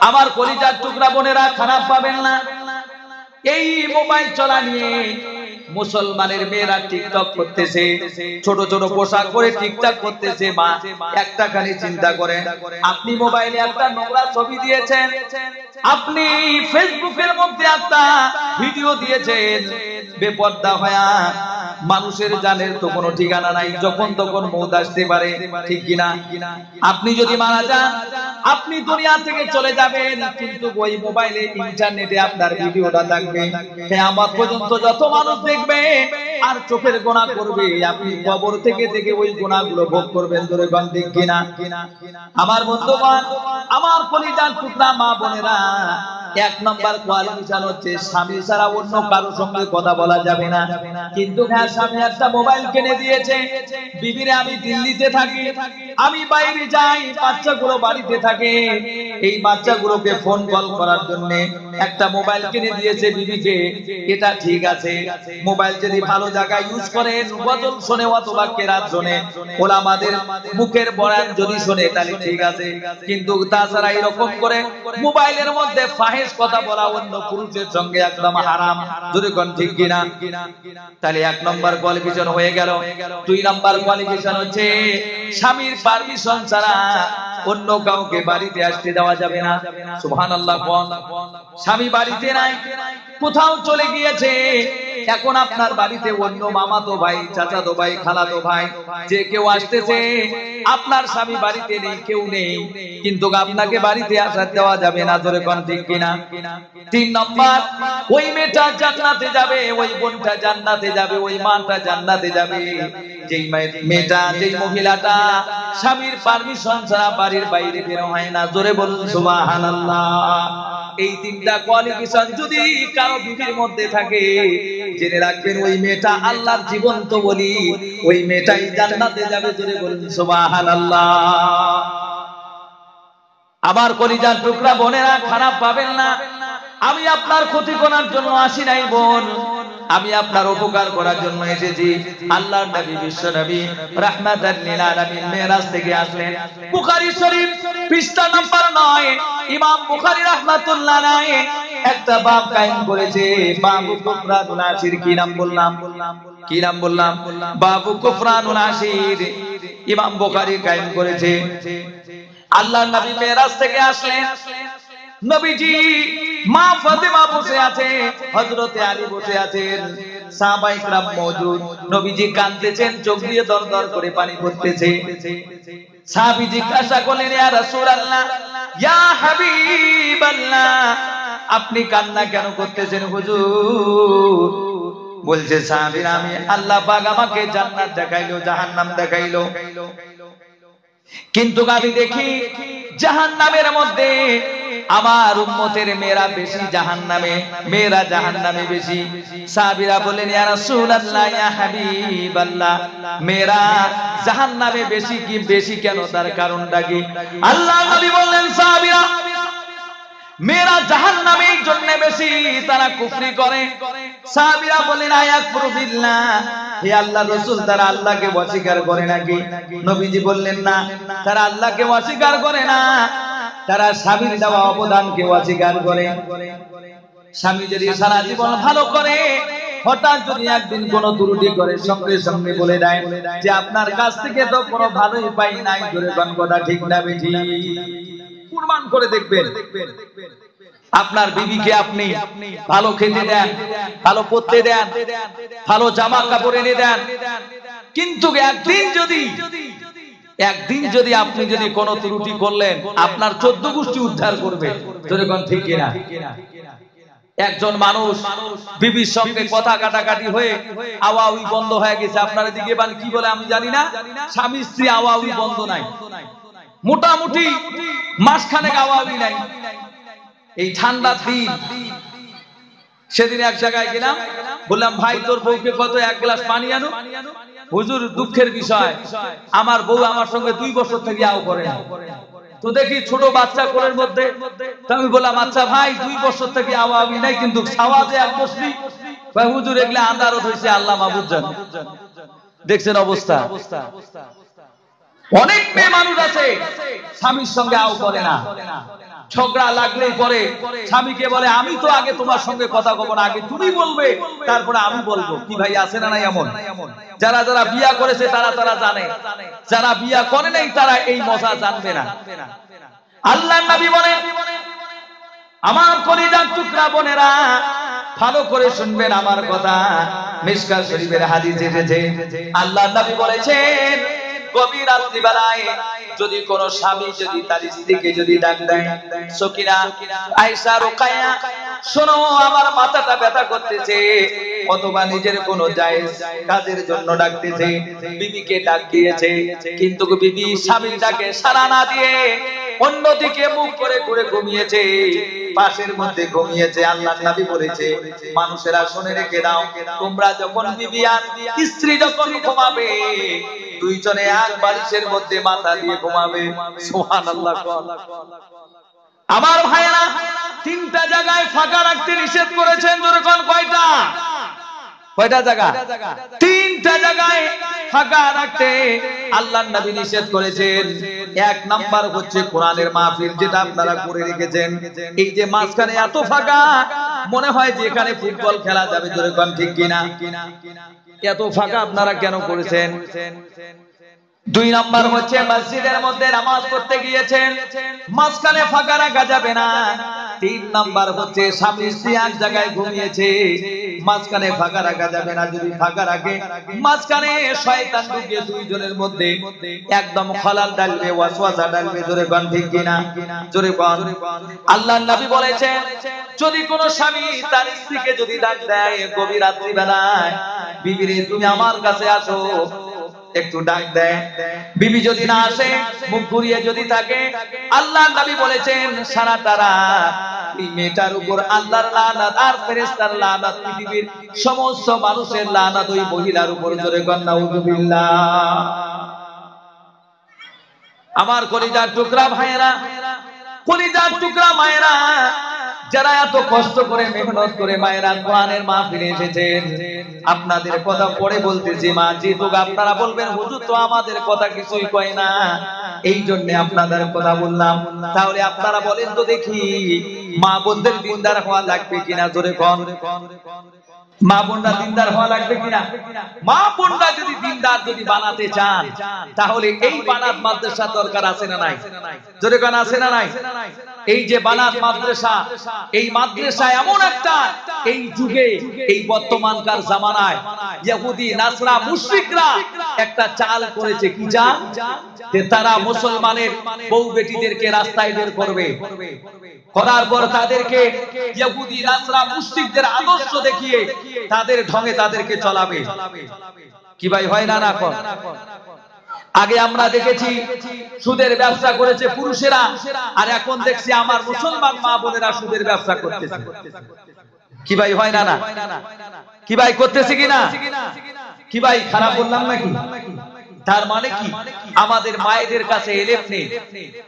আমার কলিজার টুকরা বোনেরা, খারাপ পাবেন না। এই মোবাইল চলা নিয়ে মুসলমানের মেয়েরা টিকটক করতেছে, ছোট ছোট পোশাক পরে টিকটক করতেছে। মা একটা খালি চিন্তা করেন, আপনি মোবাইলে একটা নোংরা ছবি দিয়েছেন, আপনি ফেসবুকের মধ্যে একটা ভিডিও দিয়েছেন, বেপর্দা হয়া মানুষের জানের তো কোনো ঠিকানা নাই, যখন তখন মৌত আসতে পারে, ঠিক কিনা? আপনি যদি মারা যান, আপনি দুনিয়া থেকে চলে যাবেন, কিন্তু ওই মোবাইলে ইন্টারনেটে আপনার ভিডিওটা থাকবে। কিয়ামত পর্যন্ত যত মানুষ দেখবে আর চোখের গুনাহ করবে, আপনি কবর থেকে থেকে ওই গুনাহগুলো ভোগ করবেন। ধরে গান ঠিক কিনা? আমার বন্ধুগণ, আমার কলিজার টুকরা মা বোনেরা, এক নম্বর কোয়ালিফিকেশন হচ্ছে স্বামী ছাড়া অন্য কারোর সঙ্গে কথা বলা যাবে না। কিন্তু হ্যাঁ, স্বামী একটা মোবাইল কিনে দিয়েছে, বিবিরে আমি দিল্লিতে থাকি, আমি বাইরে যাই, বাচ্চাগুলো বাড়িতে থাকে, এই বাচ্চাগুলোকে ফোন কল করার জন্য একটা মোবাইল কিনে দিয়েছে বিবিকে, এটা ঠিক আছে। মোবাইল যদি ভালো জায়গায় ইউজ করেন, গজল শুনে অথবা কেরাত শুনে, ওলামাদের মুখের বয়ান যদি শুনে, তাহলে ঠিক আছে। কিন্তু তাছাড়া এরকম করে মোবাইলের মধ্যে ফাহিশ কথা বলা অন্য পুরুষের সঙ্গে একদম হারাম। যদি কোন ঠিক কিনা? তাহলে এক নম্বর কোয়ালিফিকেশন হয়ে গেল। দুই নম্বর কোয়ালিফিকেশন হচ্ছে স্বামীর পারমিশন ছাড়া অন্য কাউকে বাড়িতে আসতে দেওয়া যাবে না। সুবহানাল্লাহ। স্বামী বাড়িতে নাই, কোথাও চলে গিয়েছে, এখন আপনার বাড়িতে অন্য মামাতো ভাই, চাচাতো ভাই, খালাতো ভাই যে কেউ আসতেছে, আপনার স্বামী বাড়িতে নেই, কেউ নেই, কিন্তু আপনাকে বাড়িতে আসা দেওয়া যাবে না। ধরে কোন ঠিক কিনা? তিন নম্বর, ওই মেয়েটা জান্নাতে যাবে, ওই বোনটা জান্নাতে যাবে, ওই মাটা জান্নাতে যাবে যেই মেয়েটা, যেই মহিলাটা স্বামীর পারমিশন ছাড়া বাড়ির বাইরে বের হয় না। জোরে বলুন সুবহানাল্লাহ। এই তিনটা কোয়ালিফিকেশন যদি কারো বিবির মধ্যে থাকে, জেনে রাখবেন ওই মেয়েটা আল্লাহর জীবন্ত বলি, ওই মেয়েটাই জান্নাতে যাবে। জোরে বলুন সুবহানাল্লাহ। আমার কলিজার টুকরা বোনেরা, খারাপ পাবেন না, আমি আপনার ক্ষতি করার জন্য আসি নাই বোন, আমি আপনার উপকার করার জন্য এসেছি। আল্লাহর নবী, বিশ্ব নবী রাহমাতাল লিল আলামিন মেরাজ থেকে আসলেন। বুখারী শরীফ পৃষ্ঠা নাম্বার 9, ইমাম বুখারী রাহমাতুল্লাহ আলাইহি একটা বাব কায়েম করেছে, বাবু কুফরানুল আশির। কি নাম বললাম? কি নাম বললাম? বাবু কুফরানুল আশির ইমাম বুখারী কায়েম করেছে। আল্লাহর নবী মেরাজ থেকে আসলেন, নবীজি মা ফাতেমা বসে আছে, হযরতে আলী বসে আছেন, সাহাবায়ে কেরাম মওজুদ। নবীজি কাঁদতেছেন, চোখ দিয়ে দরদর করে পানি পড়তেছে। সাহাবী জিজ্ঞাসা করলেন, ইয়া রাসূলুল্লাহ, ইয়া হাবিবাল্লাহ, আপনি কান্না কেন করতেছেন হুজুর? বলছে সাহাবীরা, আমি আল্লাহ পাক আমাকে জান্নাত দেখাইলো, জাহান্নাম দেখাইলো, কিন্তু আমি দেখি জাহান্নামের মধ্যে আমার উম্মতের মেয়েরা বেশি জাহান্নামে, মেয়েরা জাহান্নামে বেশি। সাহাবীরা বললেন, ইয়া রাসূলুল্লাহ, ইয়া হাবিবাল্লাহ, মেয়েরা জাহান্নামে বেশি কি বেশি কেন, তার কারণটা কি? আল্লাহর নবী বললেন, সাহাবীরা মেয়েরা জাহান্নামের জন্য বেশি, তারা কুফরি করে। সাহাবীরা বলেন, আয়াকফুরু বিল্লাহ, হে আল্লাহর রাসূল, তারা আল্লাহকে অস্বীকার করে নাকি? নবীজি বললেন, না, তারা আল্লাহকে অস্বীকার করে না, তারা স্বামীর দেওয়া অবদানকে অস্বীকার করে। স্বামী যদি সারা জীবন ভালো করে, হঠাৎ যদি একদিন কোনো ত্রুটি করে, সঙ্গে সঙ্গে বলে দেয় যে আপনার কাছ থেকে তো কোনো ভালোই পাই নাই। ধরে কোন কথা ঠিক না বেঠিক? প্রমাণ করে দেখবেন, আপনার বিবিকে আপনি ভালো খেতে দেন, ভালো পরতে দেন, ভালো জামা কাপড় এনে দেন, কিন্তু একদিন যদি আপনি যদি কোনো ত্রুটি করলেন, আপনার 14 গোষ্ঠী উদ্ধার করবে। যখন ঠিক কিনা? একজন মানুষ বিবির সঙ্গে কথা কাটাকাটি হয়ে আওয়াউই বন্ধ হয়ে গেছে, আপনার দিকে বান কি বলে আমি জানি না, স্বামী স্ত্রী আওয়াউই বন্ধ নাই, মোটামুটি মাসখানেক আওয়াউই নাই। এই ঠান্ডা দিন, সেদিন এক জায়গায় গেলাম, বললাম, ভাই তোর বউকে কত 1 গ্লাস পানি আনো। হুজুর দুঃখের বিষয়, আমার বউ আমার সঙ্গে 2 বছর থেকে আও করে না। তো দেখি ছোট বাচ্চা কোলের মধ্যে, তো আমি বললাম আচ্ছা ভাই 2 বছর থেকে আওয়ামী নাই কিন্তু সাওয়াজে এক বসলি ভাই হুজুর এগুলো আন্দারত হইছে আল্লাহ মাহবুব জানে। দেখছেন অবস্থা। অনেক মেয়ে মানুষ আছে স্বামীর সঙ্গে আও করে না, ঝগড়া লাগলেই পরে স্বামীকে বলে আমি তো আগে তোমার সঙ্গে কথা কব না, আগে তুমি বলবে তারপরে আমি বলবো। কি ভাই আছে না নাই এমন? যারা যারা বিয়া করেছে তারা তারা জানে, যারা বিয়া করে নাই তারা এই মজা জানবে না। আল্লাহর নবী বলেন, আমার কলিজার টুকরা বোনেরা ভালো করে শুনবেন আমার কথা। মিশকাত শরীফের হাদিস এসেছে, আল্লাহর নবী বলেছেন গভীর রাত্রিবেলায় যদি কোন স্বামী যদি তার স্ত্রীকে যদি ডাক দেয়, সকিনা, আয়েশা, রুকায়া, শোনো আমার মাথাটা ব্যথা করতেছে, অথবা নিজের কোনো জায়েজ কাজের জন্য ডাকতেছে, বিবিকে ডাক দিয়েছে কিন্তু বিবি স্বামীর ডাকে সাড়া না দিয়ে অন্যদিকে মুখ করে ঘুরে ঘুমিয়েছে, পাশের মধ্যে ঘুমিয়েছে। আল্লাহর নবী বলেছে মানুষেরা শুনে রেখে দাও, তোমরা যখন বিবি আর স্ত্রী যখন ঘুমাবে দুইজনে এক বালিশের মধ্যে মাথা দিয়ে ঘুমাবে। সুবহানাল্লাহ। আমার ভাইরা 3টা জায়গায় ফাঁকা রাখতে নিষেধ করেছেন, যেরকম কয়টা? কয়টা জায়গা? 3টা জায়গায় ফাঁকা রাখতে আল্লাহর নবী নিষেধ করেছেন। 1 নাম্বার হচ্ছে কোরআনের মাহফিল, যেটা আপনারা করে রেখেছেন। এই যে মাঝখানে এত ফাঁকা, মনে হয় যে এখানে ফুটবল খেলা যাবে, যেরকম ঠিক কিনা? এত ফাঁকা আপনারা কেন করেছেন? 2 নাম্বার হচ্ছে মসজিদের মধ্যে নামাজ পড়তে গিয়েছেন, মাঝখানে ফাঁকা রাখা যাবে না। 3 নাম্বার হচ্ছে স্বামী স্ত্রী এক জায়গায় ঘুমিয়েছে, মাঝখানে ফাঁকা রাখা যাবে না। যদি ফাঁকা রাখে মাঝখানে শয়তান ঢুকে দুইজনের মধ্যে একদম খলাল ডালবে, ওয়াসওয়াসা ডালবে। জোরে কোন ঠিক কিনা? জোরে কোন। আল্লাহর নবী বলেছেন যদি কোন স্বামী তার স্ত্রীকে যদি ডাক দেয় গভীর রাত্রি বেলায়, বিবি রে তুমি আমার কাছে আসো, একটু ডাক দেয়, বিবি যদি না আসে মুখ ঘুরিয়ে যদি থাকে, আল্লাহর নবী বলেছেন সারাটা রাত এই মেয়েটার উপর আল্লাহর লানাত আর ফেরেশতার লানাত, পৃথিবীর সমস্ত মানুষের লানাত ওই মহিলার উপর। জোরে কোন নাউযুবিল্লাহ। আমার কলিজার টুকরা ভাইয়েরা, কলিজার টুকরা মায়েরা, যারা এত কষ্ট করে মেহনত করে মায়েরা কোরআনের মাহফিলে এসেছেন, আপনাদের কথা পড়ে বলতেছি মা, যেহেতু আপনারা বলবেন হুজুর তো আমাদের কথা কিছুই কয় না, এই জন্য আপনাদের কথা বললাম। তাহলে আপনারা বলেন তো দেখি মা বোনদের দিনদার হওয়া লাগবে কিনা? জোরে কোন। মা বোনরা দিনদার হওয়া লাগবে কিনা? মা বোনরা যদি দিনদার যদি বানাতে চান তাহলে এই বানাত মাদ্রাসা দরকার আছে না নাই? জোরে কোন আছে না নাই? এই যে বানাত মাদ্রাসা, এই মাদ্রাসা এমন একটা এই যুগে এই বর্তমানকার জামানায় ইহুদি নাসরা মুশরিকরা একটা চাল করেছে। কি চাল? যে তারা মুসলমানের বউ বেটিদেরকে রাস্তায় বের করবে, করার পর তাদেরকে ইহুদি নাসরা মুশরিকদের আদর্শ দেখিয়ে তাদের ঢঙে তাদেরকে চলাবে। কি ভাই হয় না? না কোন। আগে আমরা দেখেছি সুদের ব্যবসা করেছে পুরুষেরা, আর এখন দেখছি আমার মুসলমান মা বোনেরা সুদের ব্যবসা করতেছে। কি ভাই হয় না? না কি ভাই করতেছে কিনা? কি ভাই খারাপ বললাম নাকি? তার মানে কি আমাদের মায়েদের কাছে ইলম নেই,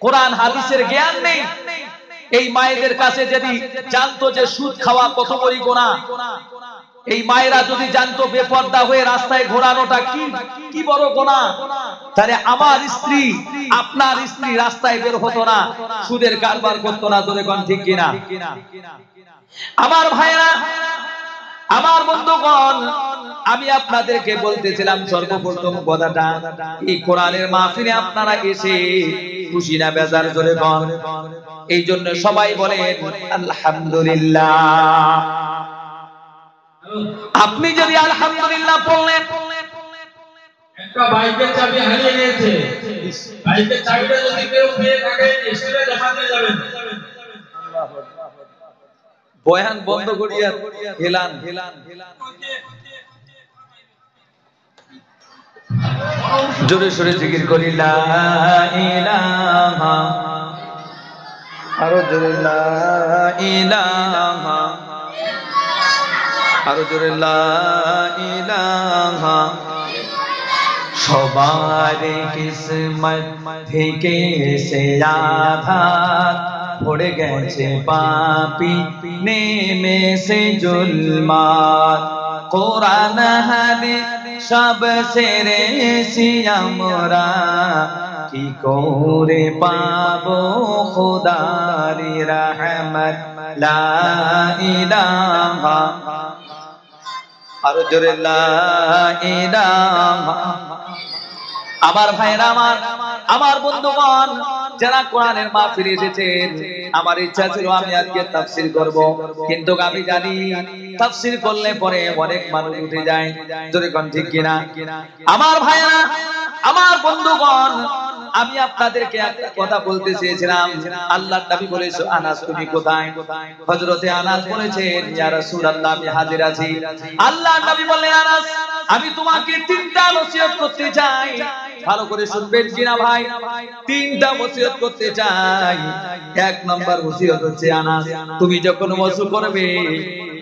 কোরআন হাদিসের জ্ঞান নেই। এই মায়েদের কাছে যদি জানতো যে সুদ খাওয়া কত বড় গুনাহ, এই মায়েরা যদি জানতো বেপর্দা হয়ে রাস্তায় ঘোরানোটা কি বড় গুনাহ, তাহলে আমার স্ত্রী আপনার স্ত্রী রাস্তায় বের হতো না, সুদের কারবার করতো না। জোরে কোন ঠিক কিনা? আমার ভাইরা, আমার বন্ধুগণ, আমি আপনাদেরকে বলতেছিলাম সর্বপ্রথম কথাটা, এই কোরআনের মাহফিলে আপনারা এসে খুশি না বেজার? জোরে কোন। এই জন্য সবাই বলেন আলহামদুলিল্লাহ। আপনি যদি আলহামদুলিল্লাহ বললেন, একটা বাইকের চাবি হারিয়ে গেছে, বাইকের চাবিটা যদি কেউ পেয়ে থাকে এসে দেখাতে যাবেন। বয়ান বন্ধ করিয়া হেলান জোরে সোরে জিকির করি লা ইলাহা, আরো জোরে লা ইলাহা, আরো জোরে লা ইলাহা। সবার কিসমত থেকে সে আঘাত পড়ে গেছে পাপী নেমেছে জুলমাত কোরআন হাদিস সব ছেড়েছি আমরা কি করে পাবো খোদারি রহমত লা ইলাহা আর জোরে লা ইলাহা। আমার ভাইরা আমার বন্ধুগণ যারা কোরআনের মাহফিলে এসেছেন, আমার ইচ্ছা ছিল আমি আজকে তাফসীর করব, কিন্তু আমি জানি তাফসীর করলে পরে অনেক মানুষ উঠে যায়, জোরে কোন ঠিক কিনা? আমার ভাইরা আমার বন্ধুগণ, আমি আপনাদেরকে একটা কথা বলতে চেয়েছিলাম। আল্লাহর নবী বলেছে আনাস তুমি কোথায়? হযরতে আনাস বলেছেন ইয়া রাসূলুল্লাহ আমি হাজির আছি। আল্লাহর নবী বললেন আনাস আমি তোমাকে তিনটা নসিহত করতে চাই, ভালো করে শুনবেন কিনা ভাই? তিনটা নসিহত করতে চাই। এক নাম্বার নসিহত হচ্ছে আনাস তুমি যখন ওযু করবে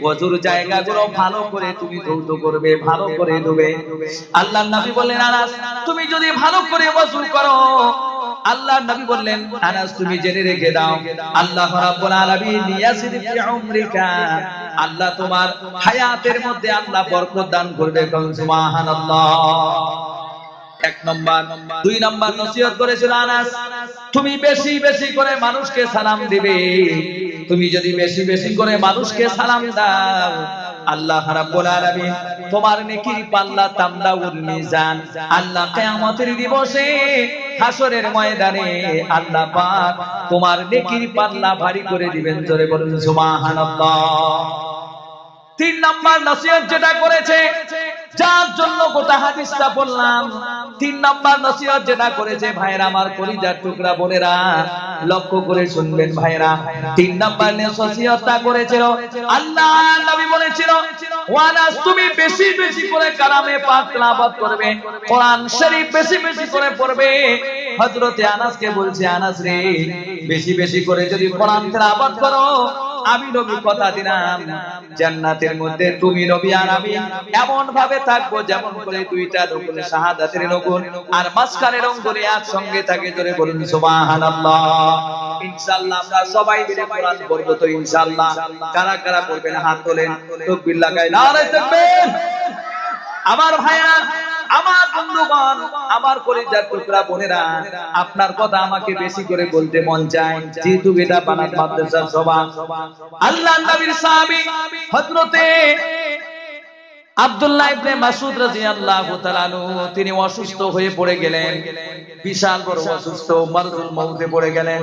ওযুর জায়গাগুলো ভালো করে তুমি ধৌত করবে, ভালো করে ধুবে। আল্লাহর নবী বললেন আনাস তুমি যদি ভালো করে ওযু করো, আল্লাহর নবী বললেন আনাস তুমি জেনে রেখে দাও আল্লাহ রাব্বুল আলামিন ইয়াসির ফি উমরিকা, আল্লাহ তোমার হায়াতের মধ্যে আল্লাহ বরকত দান করবে। সুবহানাল্লাহ। এক নাম্বার। দুই নাম্বার নসিহত করেছিল আনাস তুমি বেশি বেশি করে মানুষকে সালাম দিবে। তুমি যদি বেশি বেশি করে মানুষকে সালাম দাও, আল্লাহ রাব্বুল আলামিন তোমার নেকির পাল্লা তামদাউল মিজান, আল্লাহ কিয়ামতের দিবসে হাসরের ময়দানে আল্লাহ পাক তোমার নেকির পাল্লা ভারী করে দিবেন। জোরে বলুন সুবহানাল্লাহ। তিন নাম্বার নসিহত যেটা করেছে, যার জন্য গোটা হাদিসটা বললাম, তিন নাম্বার নসিহত যেটা করেছে ভাইরা আমার কলিজার টুকরা বোনেরা লক্ষ্য করে শুনবেন ভাইরা। তিন নাম্বার নসিহতটা করেছিল আল্লাহ নবী বলেছিল ওয়ানাস তুমি বেশি বেশি করে কালামে পাক তেলাওয়াত করবে, কোরআন শরীফ বেশি বেশি করে পড়বে। হযরতে আনাসকে বলছে আনাস রে বেশি বেশি করে যদি কোরআন তেলাওয়াত করো, আমি নবী কথা দিলাম জান্নাতের মধ্যে তুমি নবী আর আমি এমন ভাবে থাকবো যেমন করে দুইটা নকুল শাহাদাতের নকুল আর মাঝখানের অঙ্গুলি একসঙ্গে থাকে। জোরে বলুন সুবহানাল্লাহ। ইনশাআল্লাহ আমরা সবাই মিলে কোরআন পড়বো তো ইনশাআল্লাহ। কারা কারা পড়বেন হাত তোলেন, তাকবীর লাগাই নারে তাকবীর। আমার ভাইরা আমার বন্ধুগণ আমার কলিজার টুকরা বোনেরা, আপনার কথা আমাকে বেশি করে বলতে মন চায়, যেহেতু এটা বানাত মাদ্রাসার সভা। আল্লাহর নবীর সাহাবী হযরতে আব্দুল্লাহ ইবনে মাসউদ রাদিয়াল্লাহু তাআলা আনহু তিনি অসুস্থ হয়ে পড়ে গেলেন, বিশাল বড় অসুস্থ, মারদুল মউতে পড়ে গেলেন।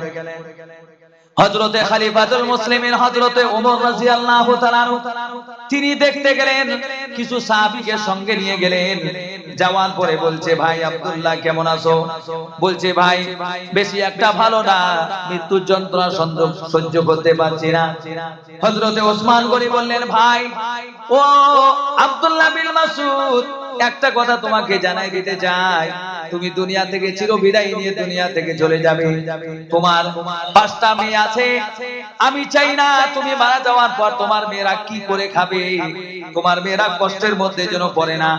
হযরতে খলিফাতুল মুসলিমিন হযরতে ওমর রাদিয়াল্লাহু তাআলা তিনি দেখতে গেলেন, কিছু সাহাবীকে সঙ্গে নিয়ে গেলেন। যাওয়ার পরে বলছে ভাই আব্দুল্লাহ কেমন আছো? বলছে ভাই বেশি একটা ভালো না, মৃত্যুর যন্ত্রণা সহ্য করতে পারছি না। হযরতে ওসমান গনি বললেন ভাই ও আব্দুল্লাহ বিন মাসউদ একটা কথা তোমাকে জানাই দিতে চাই, তুমি দুনিয়া থেকে চিরবিদায় নিয়ে দুনিয়া থেকে চলে যাবে। তোমার 5টা মেয়ে আছে, আমি চাই না তুমি মারা যাওয়ার পর তোমার মেয়েরা কি করে খাবে, তোমার মেয়েরা কষ্টের মধ্যে যেন পড়ে না।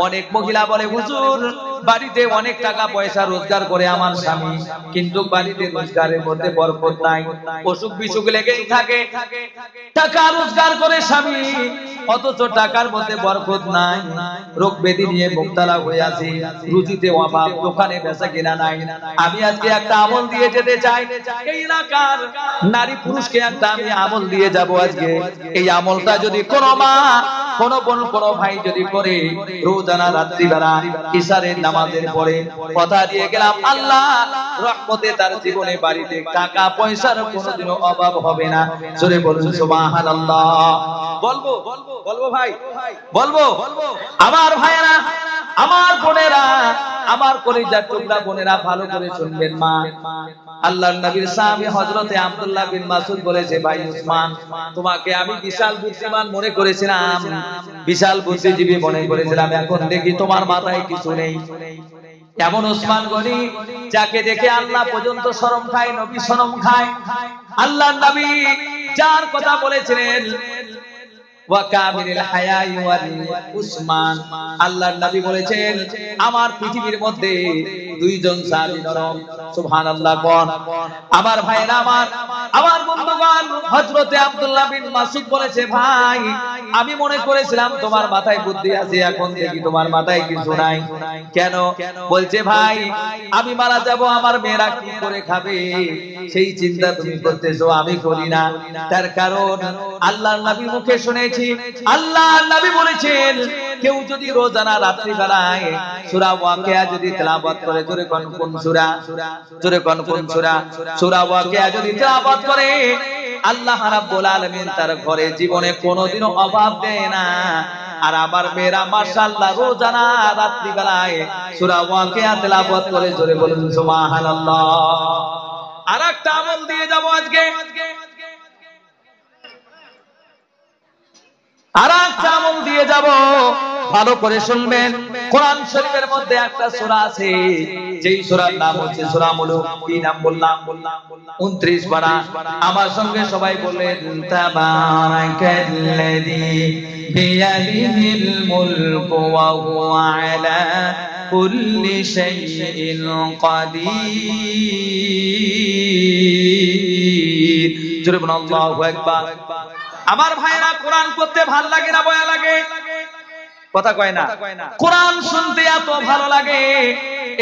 অনেক মহিলা বলে হুজুর বাড়িতে অনেক টাকা পয়সা রোজগার করে আমার স্বামী, কিন্তু বাড়িতে রোজগারের মধ্যে বরকত নাই, অসুখ বিসুখ লেগেই থাকে। টাকা রোজগার করে স্বামী, অথচ টাকার মধ্যে বরকত নাই, রোগ ব্যাধি নিয়ে মুক্তালা হয়ে আছে, রুজিতে অভাব, দোকানে বেচা কিনা নাই। আমি আজকে একটা আমল দিয়ে যেতে চাই, এই এলাকার নারী পুরুষকে একটা আমি আমল দিয়ে যাব আজকে। এই আমলটা যদি কোনো মা কোন বোন কোন ভাই যদি করে, রোজানা রাত্রিবেলা ইশারের নামাজের পরে কথা দিয়ে গেলাম আল্লাহ রহমতে তার জীবনে বাড়িতে টাকা পয়সার কোনোদিনও অভাব হবে না। জোরে বলুন সুবহানাল্লাহ। বলবো বলবো ভাই বলবো। আমার ভাইয়েরা আমার বোনেরা আমার কলিজার টুকরা বোনেরা ভালো করে শুনবেন মা। আল্লাহর নবীর সাহাবী হযরতে আব্দুল্লাহ বিন মাসউদ বলেছে ভাই উসমান তোমাকে আমি বিশাল বুদ্ধিমান মনে করেছিলাম, বিশাল বুদ্ধিজীবী মনে করেছিলাম, এখন দেখি তোমার মাথায় কিছু নেই। এমন উসমান গনি যাকে দেখে আল্লাহ পর্যন্ত শরম খায়, নবী শরম খায়। আল্লাহর নবী যার কথা বলেছিলেন ওয়া কামিলিল হায়াই ওয়াল উসমান। আল্লাহর নবী বলেছেন আমার পৃথিবীর মধ্যে দুইজন সাহাবী নরম। সুবহানাল্লাহ। কোন? আমার ভাইরা, আমার বন্ধুগণ, হযরতে আব্দুল্লাহ বিন মাসউদ বলেছে, ভাই আমি মনে করেছিলাম তোমার মাথায় বুদ্ধি আছে, এখন দেখি তোমার মাথায় কিছু নাই। কেন? বলছে ভাই আমি মারা যাব, আমার মেয়েরা কি করে খাবে সেই চিন্তা তুমি করতেছো, আমি করি না। তার কারণ আল্লাহর নবীর মুখে শুনেছি, আল্লাহর নবী বলেছেন কেউ যদি রোজানা রাত্রি বেলায় সূরা ওয়াকিয়া যদি তেলাওয়াত করে, জোরে কোন কোন সূরা, জোরে কোন কোন সূরা, সূরা ওয়াকিয়া যদি তেলাওয়াত করে, আল্লাহ রাব্বুল আলামিন তার ঘরে জীবনে কোনোদিনও অভাব দেয় না। আর আমার মেয়েরা মাশাআল্লাহ রোজানা রাত্রি বেলায় সূরা ওয়াকিয়া তেলাওয়াত করে, জোরে বলুন সুবহানাল্লাহ। আরেকটা আমল দিয়ে যাব আজকে, আরেকটা আমল দিয়ে যাব, ভালো করে শুনবেন। কোরআন শরীফের মধ্যে একটা সূরা আছে, যেই সূরার নাম হচ্ছে সূরা মুলুক। কি নাম বললাম? 29 পারা। আমার সঙ্গে সবাই বলেন তাবারাকাল্লাযী বিয়াদিহিল মুলকু ওয়া হুয়া আলা কুল্লি শাইইন কাদির। জোরে বলুন আল্লাহু আকবার। আমার ভাইরা, কোরআন পড়তে ভালো লাগে না ভয় লাগে? কথা কয় না? কোরআন শুনতে এত ভালো লাগে।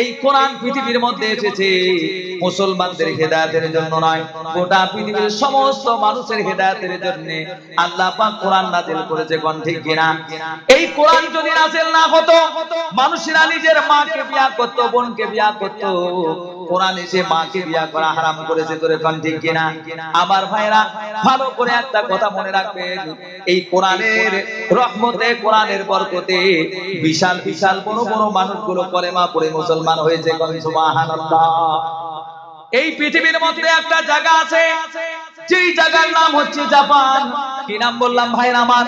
এই কোরআন পৃথিবীর মধ্যে এসেছে মুসলমানদের হেদায়েতের জন্য নয়, গোটা পৃথিবীর সমস্ত মানুষের হেদায়েতের জন্য আল্লাহ পাক কোরআন নাযিল করেছে। কোন ঠিক কিনা? এই কোরআন যদি নাযিল না হতো, মানুষেরা নিজের মাকে বিয়া করত, বোনকে বিয়া করত। কোরআন এসে মাকে বিয়া করা হারাম করেছে। তোরে কোন ঠিক কিনা? আমার ভাইরা, ভালো করে একটা কথা মনে রাখবেন, এই কোরআনের রহমতে, কোরআনের বরকতে বিশাল বিশাল বড় বড় মানুষগুলো কলেমা পড়ে মুসলমান হয়েছে। কোন সুবহানাল্লাহ। এই পৃথিবীর মধ্যে একটা জায়গা আছে, যেই জায়গার নাম হচ্ছে জাপান। কি নাম বললাম ভাইরা আমার?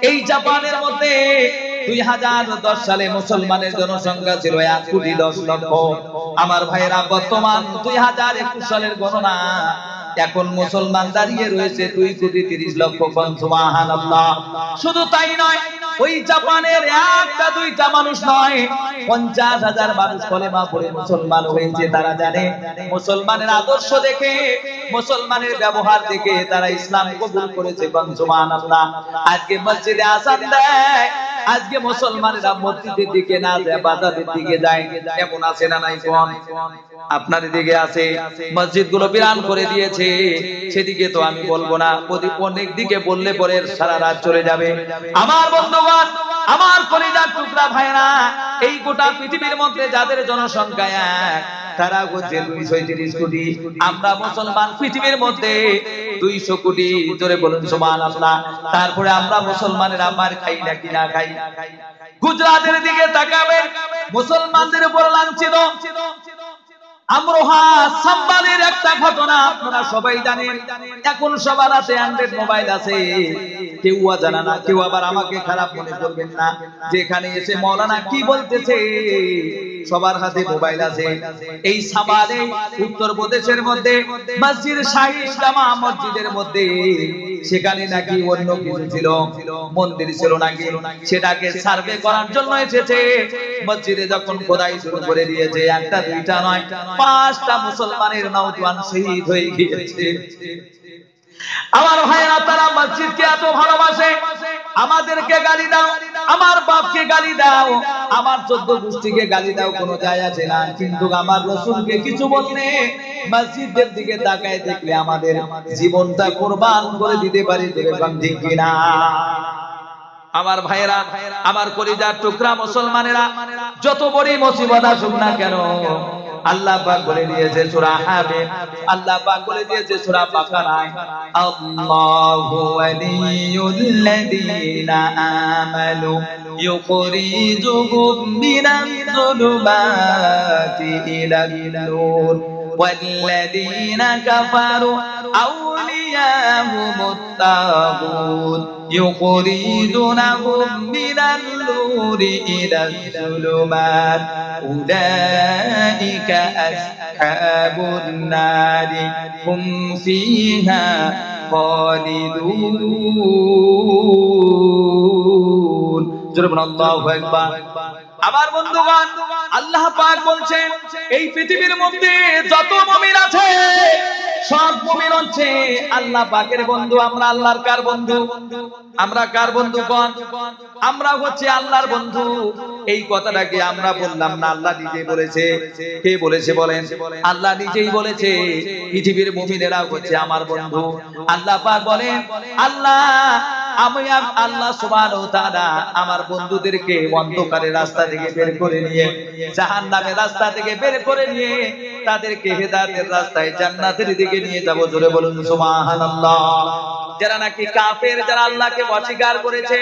এই জাপানের মধ্যে 2010 সালে মুসলমানের জনসংখ্যা ছিল 1,10,00,000। আমার ভাইরা, বর্তমান 2021 সালের গণনা, এখন মুসলমান দাঁড়িয়ে রয়েছে 2,30,00,000। সুবহানাল্লাহ। শুধু তাই নয়, ওই জাপানের একটা দুইটা মানুষ নয়, 50,000 মানুষ কলেমা পড়ে মুসলমান হয়েছে। তারা জানে, মুসলমানের আদর্শ দেখে, মুসলমানের ব্যবহার দেখে তারা ইসলাম কবুল করেছে। সুবহানাল্লাহ। আজকে মসজিদে আযান দেয়, আজকে মুসলমানেরা মসজিদের দিকে না যায়, বাজারের দিকে যায়। এমন আছে না নাই? কোন আপনার দিকে আছে? মসজিদগুলো বিরান করে দিয়েছে, সেদিকে তো আমি বলবো না, অনেক দিকে বললে পরে সারা রাত চলে যাবে। আমার বন্ধুগণ, আমার কলিজার টুকরা ভাইরা, এই গোটা পৃথিবীর মধ্যে যাদের জনসংখ্যা এক, তারা হচ্ছে 230 কোটি। আমরা মুসলমান পৃথিবীর মধ্যে 200 কোটি। জোরে বলুন সুবহানাল্লাহ। তারপরে আমরা মুসলমানেরা মার খাই না কি না খাই? গুজরাটের দিকে তাকাবেন, মুসলমানদের উপর লাঞ্ছিত আমরোহা সাম্বালের একটা ঘটনা আপনারা সবাই জানেন। এখন সবার হাতে অ্যান্ড্রয়েড মোবাইল আছে, কেউ জানা না, কেউ আবার আমাকে খারাপ মনে করবেন না, যেখানে এসে মাওলানা কি বলতেছে, সবার হাতে মোবাইল আছে। এই সাম্বালে উত্তরপ্রদেশের মধ্যে মসজিদ শাহী ইসলামা মসজিদের মধ্যে, সেখানে নাকি অন্য কিছু ছিল, মন্দির ছিল নাকি, সেটাকে সার্ভে করার জন্য এসেছে। মসজিদে যখন খোদাই শুরু করে দিয়েছে, একটা দুইটা নয়, 5টা মুসলমানের নওজওয়ান শহীদ হয়ে গিয়েছে। আমার ভাইরা, তারা মসজিদকে এত ভালোবাসে, আমাদেরকে গালি দাও, আমার বাপকে গালি দাও, আমার 14 গোষ্ঠীকে গালি দাও, কোনো যায় আসে না, কিন্তু আমার রাসূলকে কিছু বললে, মসজিদের দিকে তাকায় দেখলে আমাদের জীবনটা কুরবান করে দিতে পারি। দেখবেন ঠিক কিনা? আমার ভাইরা, আমার কলিজার টুকরা মুসলমানেরা, যত বড় মুসিবত আসুক না কেন, আল্লাহ পাক বলে দিয়েছে সূরা হামিম, আল্লাহ পাক বলে দিয়েছে সূরা বাকারায়, আল্লাহু ওয়ালিয়ুল্লাযীনা আমানু ইউখরিজুহুম মিনাজ যুলুমাতি ইলান নূর ওয়াল্লাযীনা কাফারু আউলিয়াহুমুত তাগুত يخرجونهم من النور إلى الظلمات أولئك أصحاب النار هم فيها খালিদুন। জোরে বলুন আল্লাহু আকবার। আমার বন্ধুগণ, আল্লাহ পাক বলছেন এই পৃথিবীর মধ্যে যত মুমিন আছে সব মুমিন হচ্ছে আল্লাহ পাকের বন্ধু। আমরা আল্লাহর কার বন্ধু? আমরা কার বন্ধু? কোন? আমরা হচ্ছে আল্লাহর বন্ধু। এই কথাটাকে আমরা বললাম না, আল্লাহ নিজেই বলেছে। কে বলেছে বলেন? আল্লাহ নিজেই বলেছে পৃথিবীর মুমিনেরা হচ্ছে আমার বন্ধু। আল্লাহ পাক বলেন, আমি আল্লাহ সুবহানাহু ওয়া তাআলা আমার বন্ধুদেরকে অন্ধকারের রাস্তা থেকে বের করে নিয়ে, জাহান্নামের রাস্তা থেকে বের করে নিয়ে তাদেরকে হেদায়েতের রাস্তায় জান্নাতের দিকে নিয়ে যাব। জোরে বলুন সুবহানাল্লাহ। যারা নাকি কাফের, যারা আল্লাহকে অস্বীকার করেছে,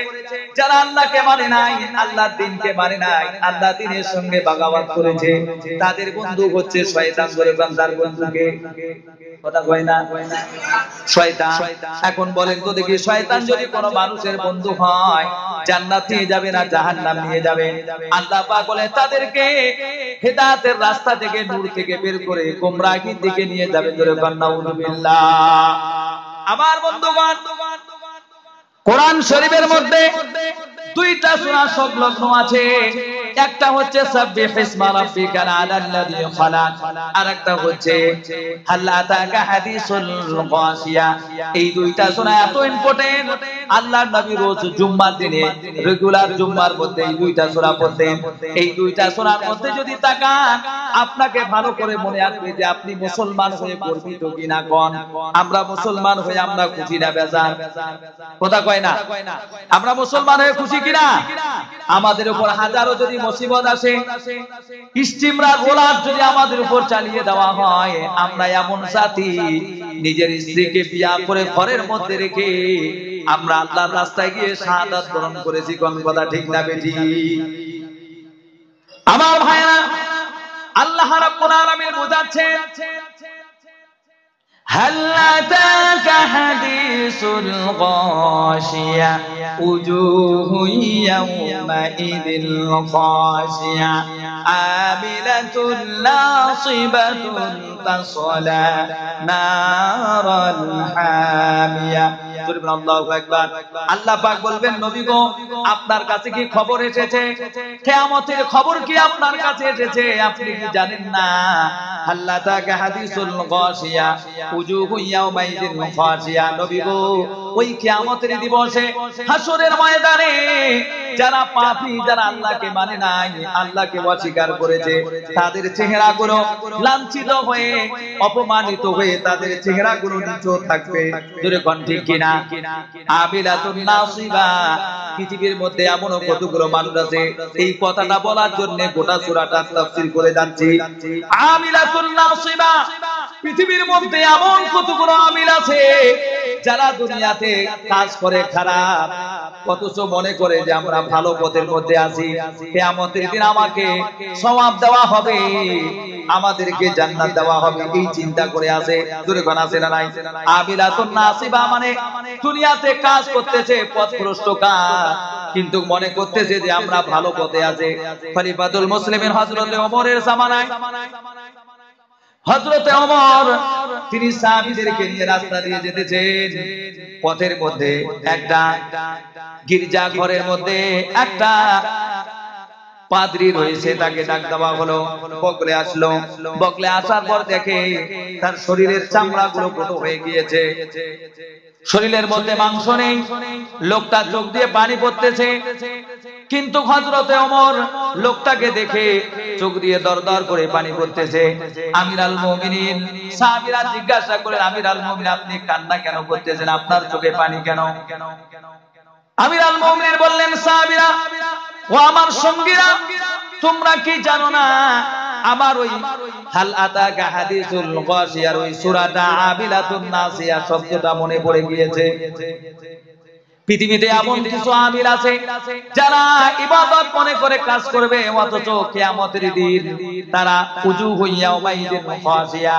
যারা আল্লাহকে মানে নাই, আল্লাহর দ্বীনকে মানে নাই, আল্লাহ দ্বীনের সঙ্গে বাগাবাত করেছে, তাদের বন্ধু হচ্ছে শয়তান। জোরে বলুন তার বন্ধুকে। কথা কয় না? শয়তান। এখন বলেন তো দেখি, শয়তান যদি কোনো মানুষের বন্ধু হয়, জান্নাত নিয়ে যাবে না জাহান্নাম নিয়ে যাবে? আল্লাহ পাক বলে তাদেরকে হেদায়েতের রাস্তা থেকে, নূর থেকে বের করে গোমরাহির দিকে নিয়ে যাবে। জোরে বলুন নাউযুবিল্লাহ। আমার বন্ধুগণ, কোরআন শরীফের মধ্যে দুইটা সূরা সংলগ্ন আছে। একটা হচ্ছে সাব্বিহ ইসমা রাব্বিকাল আলাল্লাযী খালাক, আর একটা হচ্ছে হাল আতাকা হাদিসুল গাশিয়া। এই দুইটা সূরা এত ইম্পর্টেন্ট, আল্লাহর নবী রোজ জুম্মার দিনে রেগুলার জুম্মার মধ্যে এই দুইটা সূরা পড়তেন। এই দুইটা সূরার মধ্যে যদি তাকান, আপনাকে ভালো করে মনে আসবে যে আপনি মুসলমান হয়ে গর্বিত কিনা। কোন? আমরা মুসলমান হয়ে আমরা খুশি না বেজার? কথা কয় না? আমরা মুসলমান হয়ে খুশি কিনা? আমাদের উপর হাজারো যদি মুসিবত আসে, ইস্তিমরা গোলাপ যদি আমাদের উপর চালিয়ে দেওয়া হয়, আমরা এমন জাতি নিজের স্ত্রীকে বিয়া করে ঘরের মধ্যে রেখে আমরা আল্লাহর রাস্তায় গিয়ে শাহাদাত বরণ করেছি। কোন কথা ঠিক না বেটি? আমার ভাইরা, আল্লাহ রাব্বুল আলামিন বোঝাচ্ছেন, هل أتاك حديث الغاشية وجوه يومئذ خاشعة عاملة ناصبة تصلى نارا حامية। আল্লাহু আকবার। আল্লাহ পাক বলবেন, নবী গো, আপনার কাছে কি খবর এসেছে? কিয়ামতের খবর কি আপনার কাছে এসেছে? আপনি কি জানেন না? আল্লাহ তাআলা হাদিসুল গাশিয়া উজুহু ইয়াউমাইযিন খাশিয়া। নবী গো, ওই কিয়ামতের দিবসে হাসরের ময়দানে যারা পাপী, যারা আল্লাহকে মানে নাই, আল্লাহকে অস্বীকার করেছে, তাদের চেহারাগুলো লাঞ্ছিত হয়ে, অপমানিত হয়ে তাদের চেহারাগুলো নিচু থাকবে। জোরে কোন ঠিক কিনা? আবিলাতুন নাসিবা। পৃথিবীর মধ্যে এমন কতগুলো মানুষ আছে, এই কথাটা বলার জন্য গোটা সূরাটা তাফসীর করে যাচ্ছি। আবিলাতুন নাসিবা। পৃথিবীর মধ্যে এমন কতগুলো আমিল আছে যারা দুনিয়াতে কাজ করে খারাপ, অথচ মনে করে যে আমরা ভালো পথের মধ্যে আছি, কিয়ামতের দিন আমাকে সওয়াব দেওয়া হবে, আমাদেরকে জান্নাত দেওয়া হবে, এই চিন্তা করে আছে। জোরে কোন আছে না নাই? আবিলাতুন নাসিবা মানে দুনিয়াতে কাজ করতেছে পথভ্রষ্ট কাজ, কিন্তু মনে করতেছে যে আমরা ভালো পথে আছি। খলিফাতুল মুসলিমিন হযরতে ওমরের জামানায় হযরতে ওমর তিনি সাহাবীদেরকে নিয়ে রাস্তা দিয়ে যেতেছেন। পথের মধ্যে একটা গির্জা ঘরের মধ্যে একটা পাদ্রী রয়েছে, তাকে ডাক দেওয়া হলো। বগলে আসলো। বগলে আসার পর দেখে তার শরীরের চামড়াগুলো ছোট হয়ে গিয়েছে, শরীরের মধ্যে মাংস নেই, লোকটা চোখ দিয়ে পানি পড়তেছে। কিন্তু হযরতে ওমর লোকটাকে দেখে চোখ দিয়ে দরদর করে পানি পড়তেছে। আমিরুল মুমিনিন সাহাবীরা জিজ্ঞাসা করেন, আমিরুল মুমিনিন আপনি কান্না কেন করতেছেন? আপনার চোখে পানি কেন? আমিরুল মুমিনিন বললেন, সাহাবীরা ও আমার সঙ্গীরা, তোমরা কি জানো না আমার ওই হাল আতাকা হাদিসুল গাশিয়ার ওই সূরাটা আবিলাতুন নাসিয়া শব্দটা মনে পড়ে গিয়েছে। পৃথিবীতে এমন কিছু আমিল আছে যারা ইবাদত মনে করে কাজ করবে, অথচ কিয়ামতের দিন তারা উজুহু ইয়াউমাইযিন খাশিয়া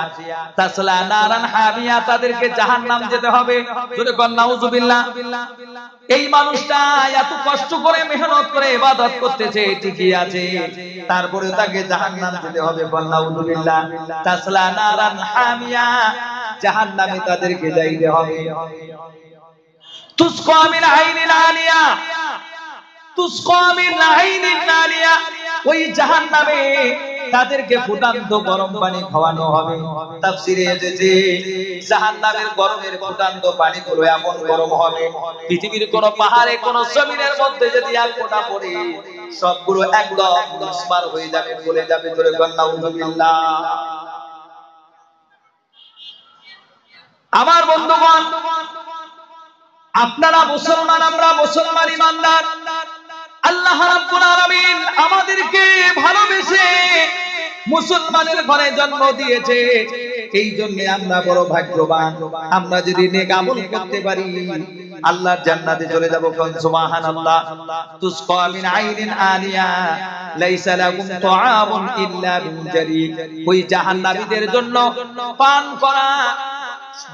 তাসলা নারান হামিয়া, তাদেরকে জাহান্নাম যেতে হবে। জোরে বল নাউযুবিল্লাহ। এই মানুষটা এত কষ্ট করে মেহনত করে ইবাদত করতেছে, ঠিকই আছে, তারপরে তাকে জাহান্নাম যেতে হবে। বল নাউযুবিল্লাহ। তাসলা নারান হামিয়া, জাহান্নামে তাদেরকে যাইতে হবে। তুসকা মিন আইনিন আলিয়া, তুসকা মিন আইনিন আলিয়া, ওই জাহান্নামে তাদেরকে ফুটান্ত গরম পানি খাওয়ানো হবে। তাফসীরে এসেছে জাহান্নামের গরমের ফুটান্ত পানি গুলো এমন গরম হবে, পৃথিবীর কোন পাহাড়ে কোন জমিনের মধ্যে যদি এক ফোঁটা পড়ে সবগুলো একদম মুসমার হয়ে যাবে, গলে যাবে। ধরে নাউযুবিল্লাহ। আমার বন্ধুগণ, আপনারা মুসলমান, আমরা মুসলমান ইমানদার। আল্লাহ রাব্বুল আলামিন আমাদেরকে ভালোবেসে মুসলমানের ঘরে জন্ম দিয়েছে, এই জন্য আমরা বড় ভাগ্যবান। আমরা যদি নেক আমল করতে পারি আল্লাহর জান্নাতে চলে যাব। সুবহানাল্লাহ। তুসকা মিন আইনিন আনিয়া লাইসা লাহুম তুআমুন ইল্লা মিন জারি, ওই জাহান্নামীদের জন্য পান করা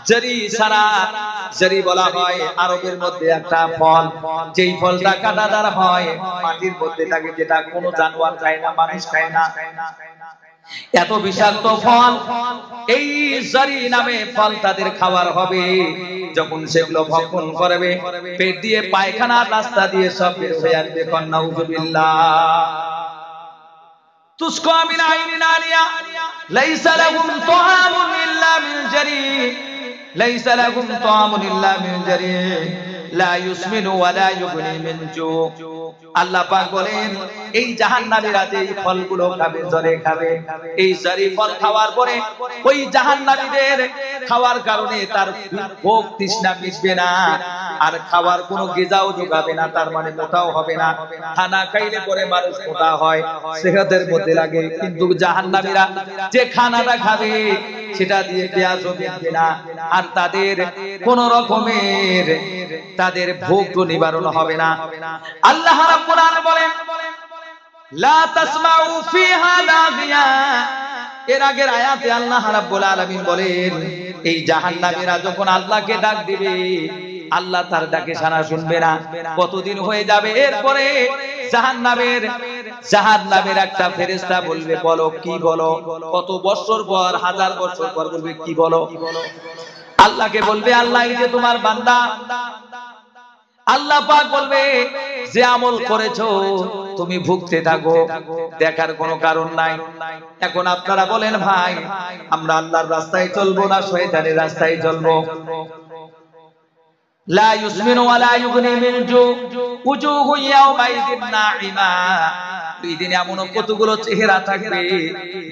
জারি সারা। জারি বলা হয় আরবের মধ্যে একটা ফল, যেই ফলটা কাঁটাদার হয়, মাটির মধ্যে থাকে, যেটা কোনো জানোয়ার খায় না, মানুষ খায় না। এত বিষাক্ত ফল, এই জারি নামে ফল তাদের খাবার হবে। যখন সেগুলো ভক্ষণ করবে, পেট দিয়ে পায়খানার রাস্তা দিয়ে সব বের হয়ে আসবে। নাউযুবিল্লাহ। তুসকা মিন আইনিন আলিয়া লাইসা লাহুম তুআমুন ইল্লা মিন জারি, লাইসা লাহুম তুআমুন ইল্লা মিন জারি লা ইউসমিনু ওয়া লা ইউগনি মিন জু। আল্লাহ পাক বলেন এই জাহান্নামীরা যে ফলগুলো খাবে, জরে খাবে, এই জরি ফল খাওয়ার পরে ওই জাহান্নামীদের খাওয়ার কারণে তার ভোগ তৃষ্ণা মিটবে না, আর খাওয়ার কোনো গিজাও যোগাবে না, তার মানে মোটাও হবে না। খানা খাইলে পরে মানুষ মোটা হয়, সেহতের মধ্যে লাগে, কিন্তু জাহান্নামীরা যে খানাটা খাবে সেটা দিয়ে পেঁয়াজও মিটবে না, আর তাদের কোন রকমের তাদের ভোগ নিবারণ হবে না। আল্লাহ রাব্বুল আলামিন বলেন লা তাসমাউ ফিহা লাযিয়া। এর আগের আয়াতে আল্লাহ রাব্বুল আলামিন বলেন এই জাহান্নামীরা যখন আল্লাহকে ডাক দিবে, আল্লাহ তার ডাকে সাড়া শুনবে না। কতদিন হয়ে যাবে, এরপরে জাহান্নামের একটা ফেরেশতা বলবে বলো কি বলো। কত বছর পর, হাজার বছর পর বলবে কি বলো। আল্লাহকে বলবে আল্লাহ এই যে তোমার বান্দা। আল্লাহ পাক বলবে যে আমল করেছো তুমি ভুগতে থাকো, দেখার কোনো কারণ নাই। এখন আপনারা বলেন ভাই, আমরা আল্লাহর রাস্তায় চলবো না শয়তানের রাস্তায় চলবো? লা ইউসমিনু ওয়া লা ইউগনি মিন জু উজুহু ইয়াওমাইযিন নাঈমা। এই দিনে এমন কতগুলো চেহারা থাকবে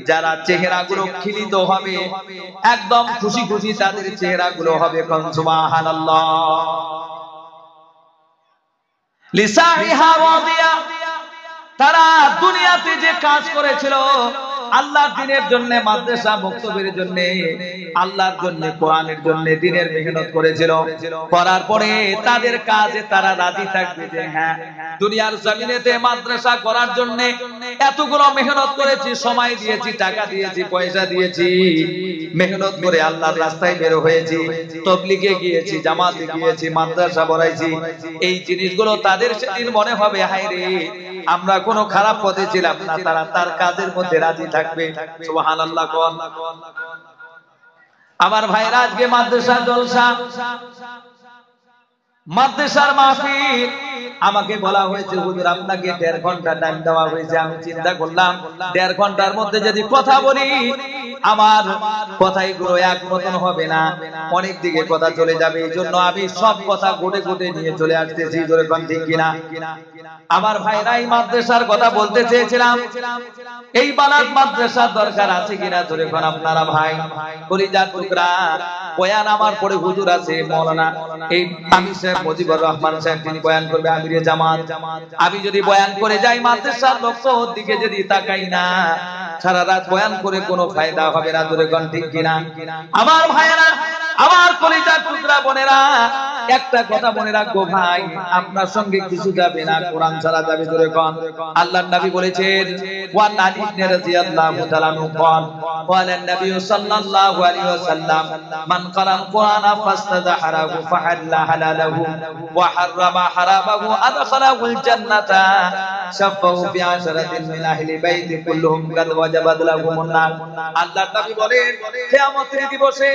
যারা চেহারাগুলো খিলিত হবে, একদম খুশি খুশি তাদের চেহারাগুলো হবে। সুবহানাল্লাহ। লিসাইহা রাদিয়া, তারা দুনিয়াতে যে কাজ করেছিল আল্লাহর দ্বীনের জন্য, মাদ্রাসা মক্তবের জন্য, আল্লাহর জন্য, কোরআনের জন্য দ্বীনের মেহনত করেছিল, করার পরে তাদের কাজে তারা রাজি থাকবে যে হ্যাঁ দুনিয়ার জমিনেতে মাদ্রাসা করার জন্য এতগুলো মেহনত করেছি, সময় দিয়েছি, টাকা দিয়েছি, পয়সা দিয়েছি, মেহনত করে আল্লাহর রাস্তায় বের হয়েছি, তাবলীগে গিয়েছি, জামাতে গিয়েছি, মাদ্রাসা পড়াইছি। এই জিনিসগুলো তাদের সেদিন মনে হবে হায় রে আমরা কোনো খারাপ পথে ছিলাম না, তারা তার কাজের মধ্যে রাজি থাকবে। সুবহানাল্লাহ। কোন আমার ভাইরা, আজকে মাদ্রাসা জলসা, মাদ্রাসার মাহফিল, আমাকে বলা হয়েছে হুজুর আপনাকে 1.5 ঘন্টা টাইম দেওয়া হয়েছে। আমি চিন্তা করলাম 1.5 ঘন্টার মধ্যে যদি কথা বলি আমার কথাইগুলো এক মতন হবে না, অনেক দিকে কথা চলে যাবে। এই জন্য আমি সব কথা গোটে গোটে নিয়ে চলে আসতেছি। জোরে কোন ঠিক কিনা? আমার ভাইরা, এই মাদ্রাসার কথা বলতে চেয়েছিলাম, এই বানাত মাদ্রাসার দরকার আছে কিনা? জোরে কোন আপনারা ভাই। কলিজার টুকরা বয়ান আমার পরে হুজুর আছে মাওলানা এই আমির সাহেব মুজিবুর রহমান সাহেব, তিনি বয়ান করবে আমিরে জামাত। আমি যদি বয়ান করে যাই মাদ্রাসার লোকদের দিকে যদি তাকাই না, সারা রাত বয়ান করে কোনো ফায়দা হবে না। জোরে কোন ঠিক কিনা? আমার ভাইরা, আমার কলিজার টুকরা বোনেরা, একটা কথা মনে রাখবো ভাই, আপনার সঙ্গে কিছু যাবে না, কোরআন ছাড়া যাবে। জোরে কোন আল্লাহর নবী বলেছেন ওয়ান আলী ইবনে রাদিয়াল্লাহু তাআলা আনহু قال قال النبي صلى الله عليه وسلم من قرأ القرآن فاستظهره فحل حلاله وحرم حرامه أدخله الجنة شفعه بعشرة من أهل بيت كلهم قد وجبت لهم النار। আল্লাহর নবী বলেন কিয়ামতের দিবসে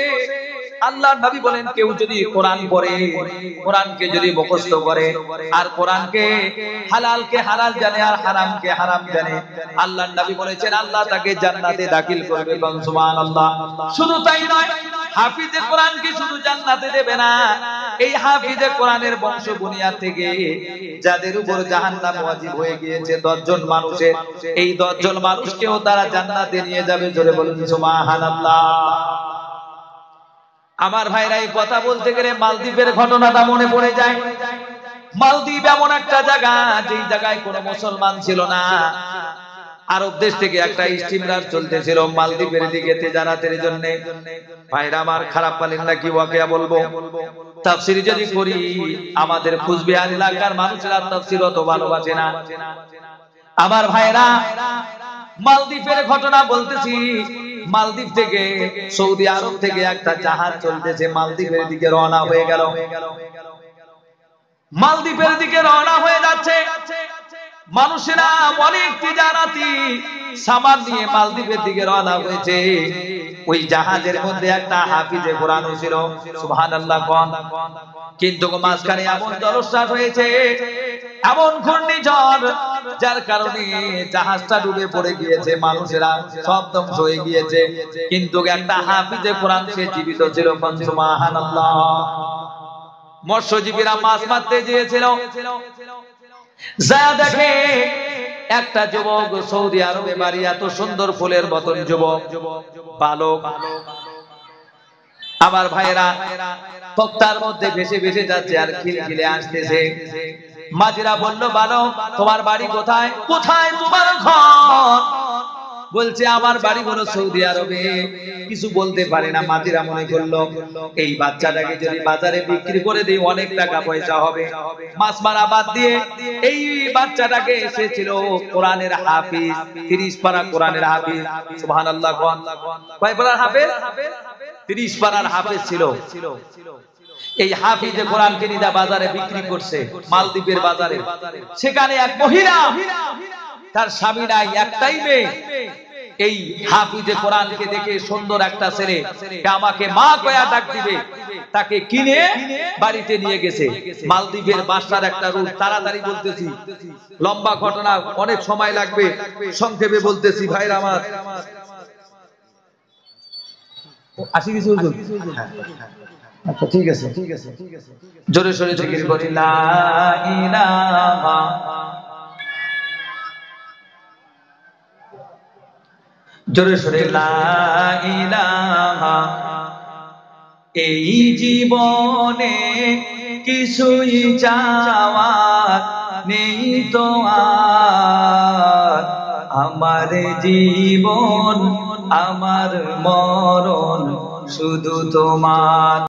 আল্লাহর নবী বলেন কেউ যদি কোরআন পড়ে, কোরআনকে যদি মুখস্থ করে আর কোরআনকে হালালকে হালাল জানে আর হারামকে হারাম জানে, আল্লাহর নবী বলেছেন আল্লাহ তাকে জান্নাতে দাখিল করবে। সুবহানাল্লাহ। শুধু তাই নয়, হাফিজে কোরআনকে শুধু জান্নাতে দেবে না, এই হাফিজে কোরআনের বংশ বুনিয়াদ থেকে যাদের উপর জাহান্নাম ওয়াজিব হয়ে গিয়েছে 10 জন মানুষের, এই 10 জন মানুষকেও তারা জান্নাতে নিয়ে যাবে। জোরে বলুন সুবহানাল্লাহ। আমার ভাইরা, এই কথা বলতে গেলে মালদ্বীপের ঘটনাটা মনে পড়ে যায়। মালদ্বীপ এমন একটা জায়গা, যেই জায়গায় কোনো মুসলমান ছিল না। আরব দেশ থেকে একটা স্টিমার চলতেছিল মালদ্বীপের দিকে তেজারাতের জন্য। ভাইরা আমার, খারাপ পালেন না কি ওয়াকিয়া বলবো? তাফসীর যদি করি, আমাদের কুচবিহার এলাকার মানুষরা তাফসীর অত ভালোবাসে না। আমার ভাইরা, মালদ্বীপের ঘটনা বলতেছি। মালদ্বীপ থেকে, সৌদি আরব থেকে একটা জাহাজ চলতেছে, মালদ্বীপের দিকে রওনা হয়ে গেল। মালদ্বীপের দিকে রওনা হয়ে যাচ্ছে মানুষেরা, অনেক তিজারাতি সামান নিয়ে মালদ্বীপের দিকে রওনা হয়েছে। ওই জাহাজের মধ্যে একটা হাফিজে কোরআন ছিল। সুবহানাল্লাহ। কিন্তু মাঝখানে এমন জলোচ্ছ্বাস হয়েছে, এমন ঘূর্ণিঝড়, যার কারণে জাহাজটা ডুবে পড়ে গিয়েছে, মানুষেরা সব ধ্বংস হয়ে গিয়েছে। কিন্তু একটা হাফিজে কোরআন সে জীবিত ছিল। সুবহানাল্লাহ। মৎস্যজীবীরা মাছ মারতে গিয়েছিল, যা দেখে একটা যুবক সৌদি আরবে বাড়ি, এত সুন্দর ফুলের মতন যুবক, বালক। আমার ভাইরা, তক্তার মধ্যে ভেসে ভেসে যাচ্ছে আর খিলখিলে আসতেছে। মাঝিরা বলল, বালক তোমার বাড়ি কোথায়? কোথায় তোমার ঘর? বলছে আমার বাড়ি হলো সৌদি আরবে। কিছু বলতে পারে না। মাঝিরা মনে করলো এই বাচ্চাটাকে যদি বাজারে বিক্রি করে দেই অনেক টাকা পয়সা হবে। মাছ মারা বাদ দিয়ে এই বাচ্চাটাকে এসেছিল কোরআনের হাফিজ, 30 পারা কোরআনের হাফিজ। সুবহানাল্লাহ। কয় পারার হাফেজ? 30 পারার হাফেজ ছিল। এই হাফিজে কোরআনকে নিয়ে বাজারে বিক্রি করছে, মালদ্বীপের বাজারে। সেখানে এক মহিলা, তার স্বামী নাই, একটাই মেয়ে। এই হাফিজে কোরআনকে দেখে সুন্দর একটা ছেলে আমাকে মা কয়া ডাক দিবে, তাকে কিনে বাড়িতে নিয়ে গেছে। মালদ্বীপের বাসার একটা রূপ, তাড়াতাড়ি বলতেছি, লম্বা ঘটনা, অনেক সময় লাগবে, সংক্ষেপে বলতেছি ভাইরা আমার। আসি কিছু হুজুর? আচ্ছা ঠিক আছে, ঠিক আছে, ঠিক আছে। জোরে সোরে জিকির করি লা ইলাহা, জোরে সোরে লা ইলাহা। এই জীবনে কিছুই চাওয়ার নেই তো আর, আমার জীবন আমার মরণ শুধু তোমার।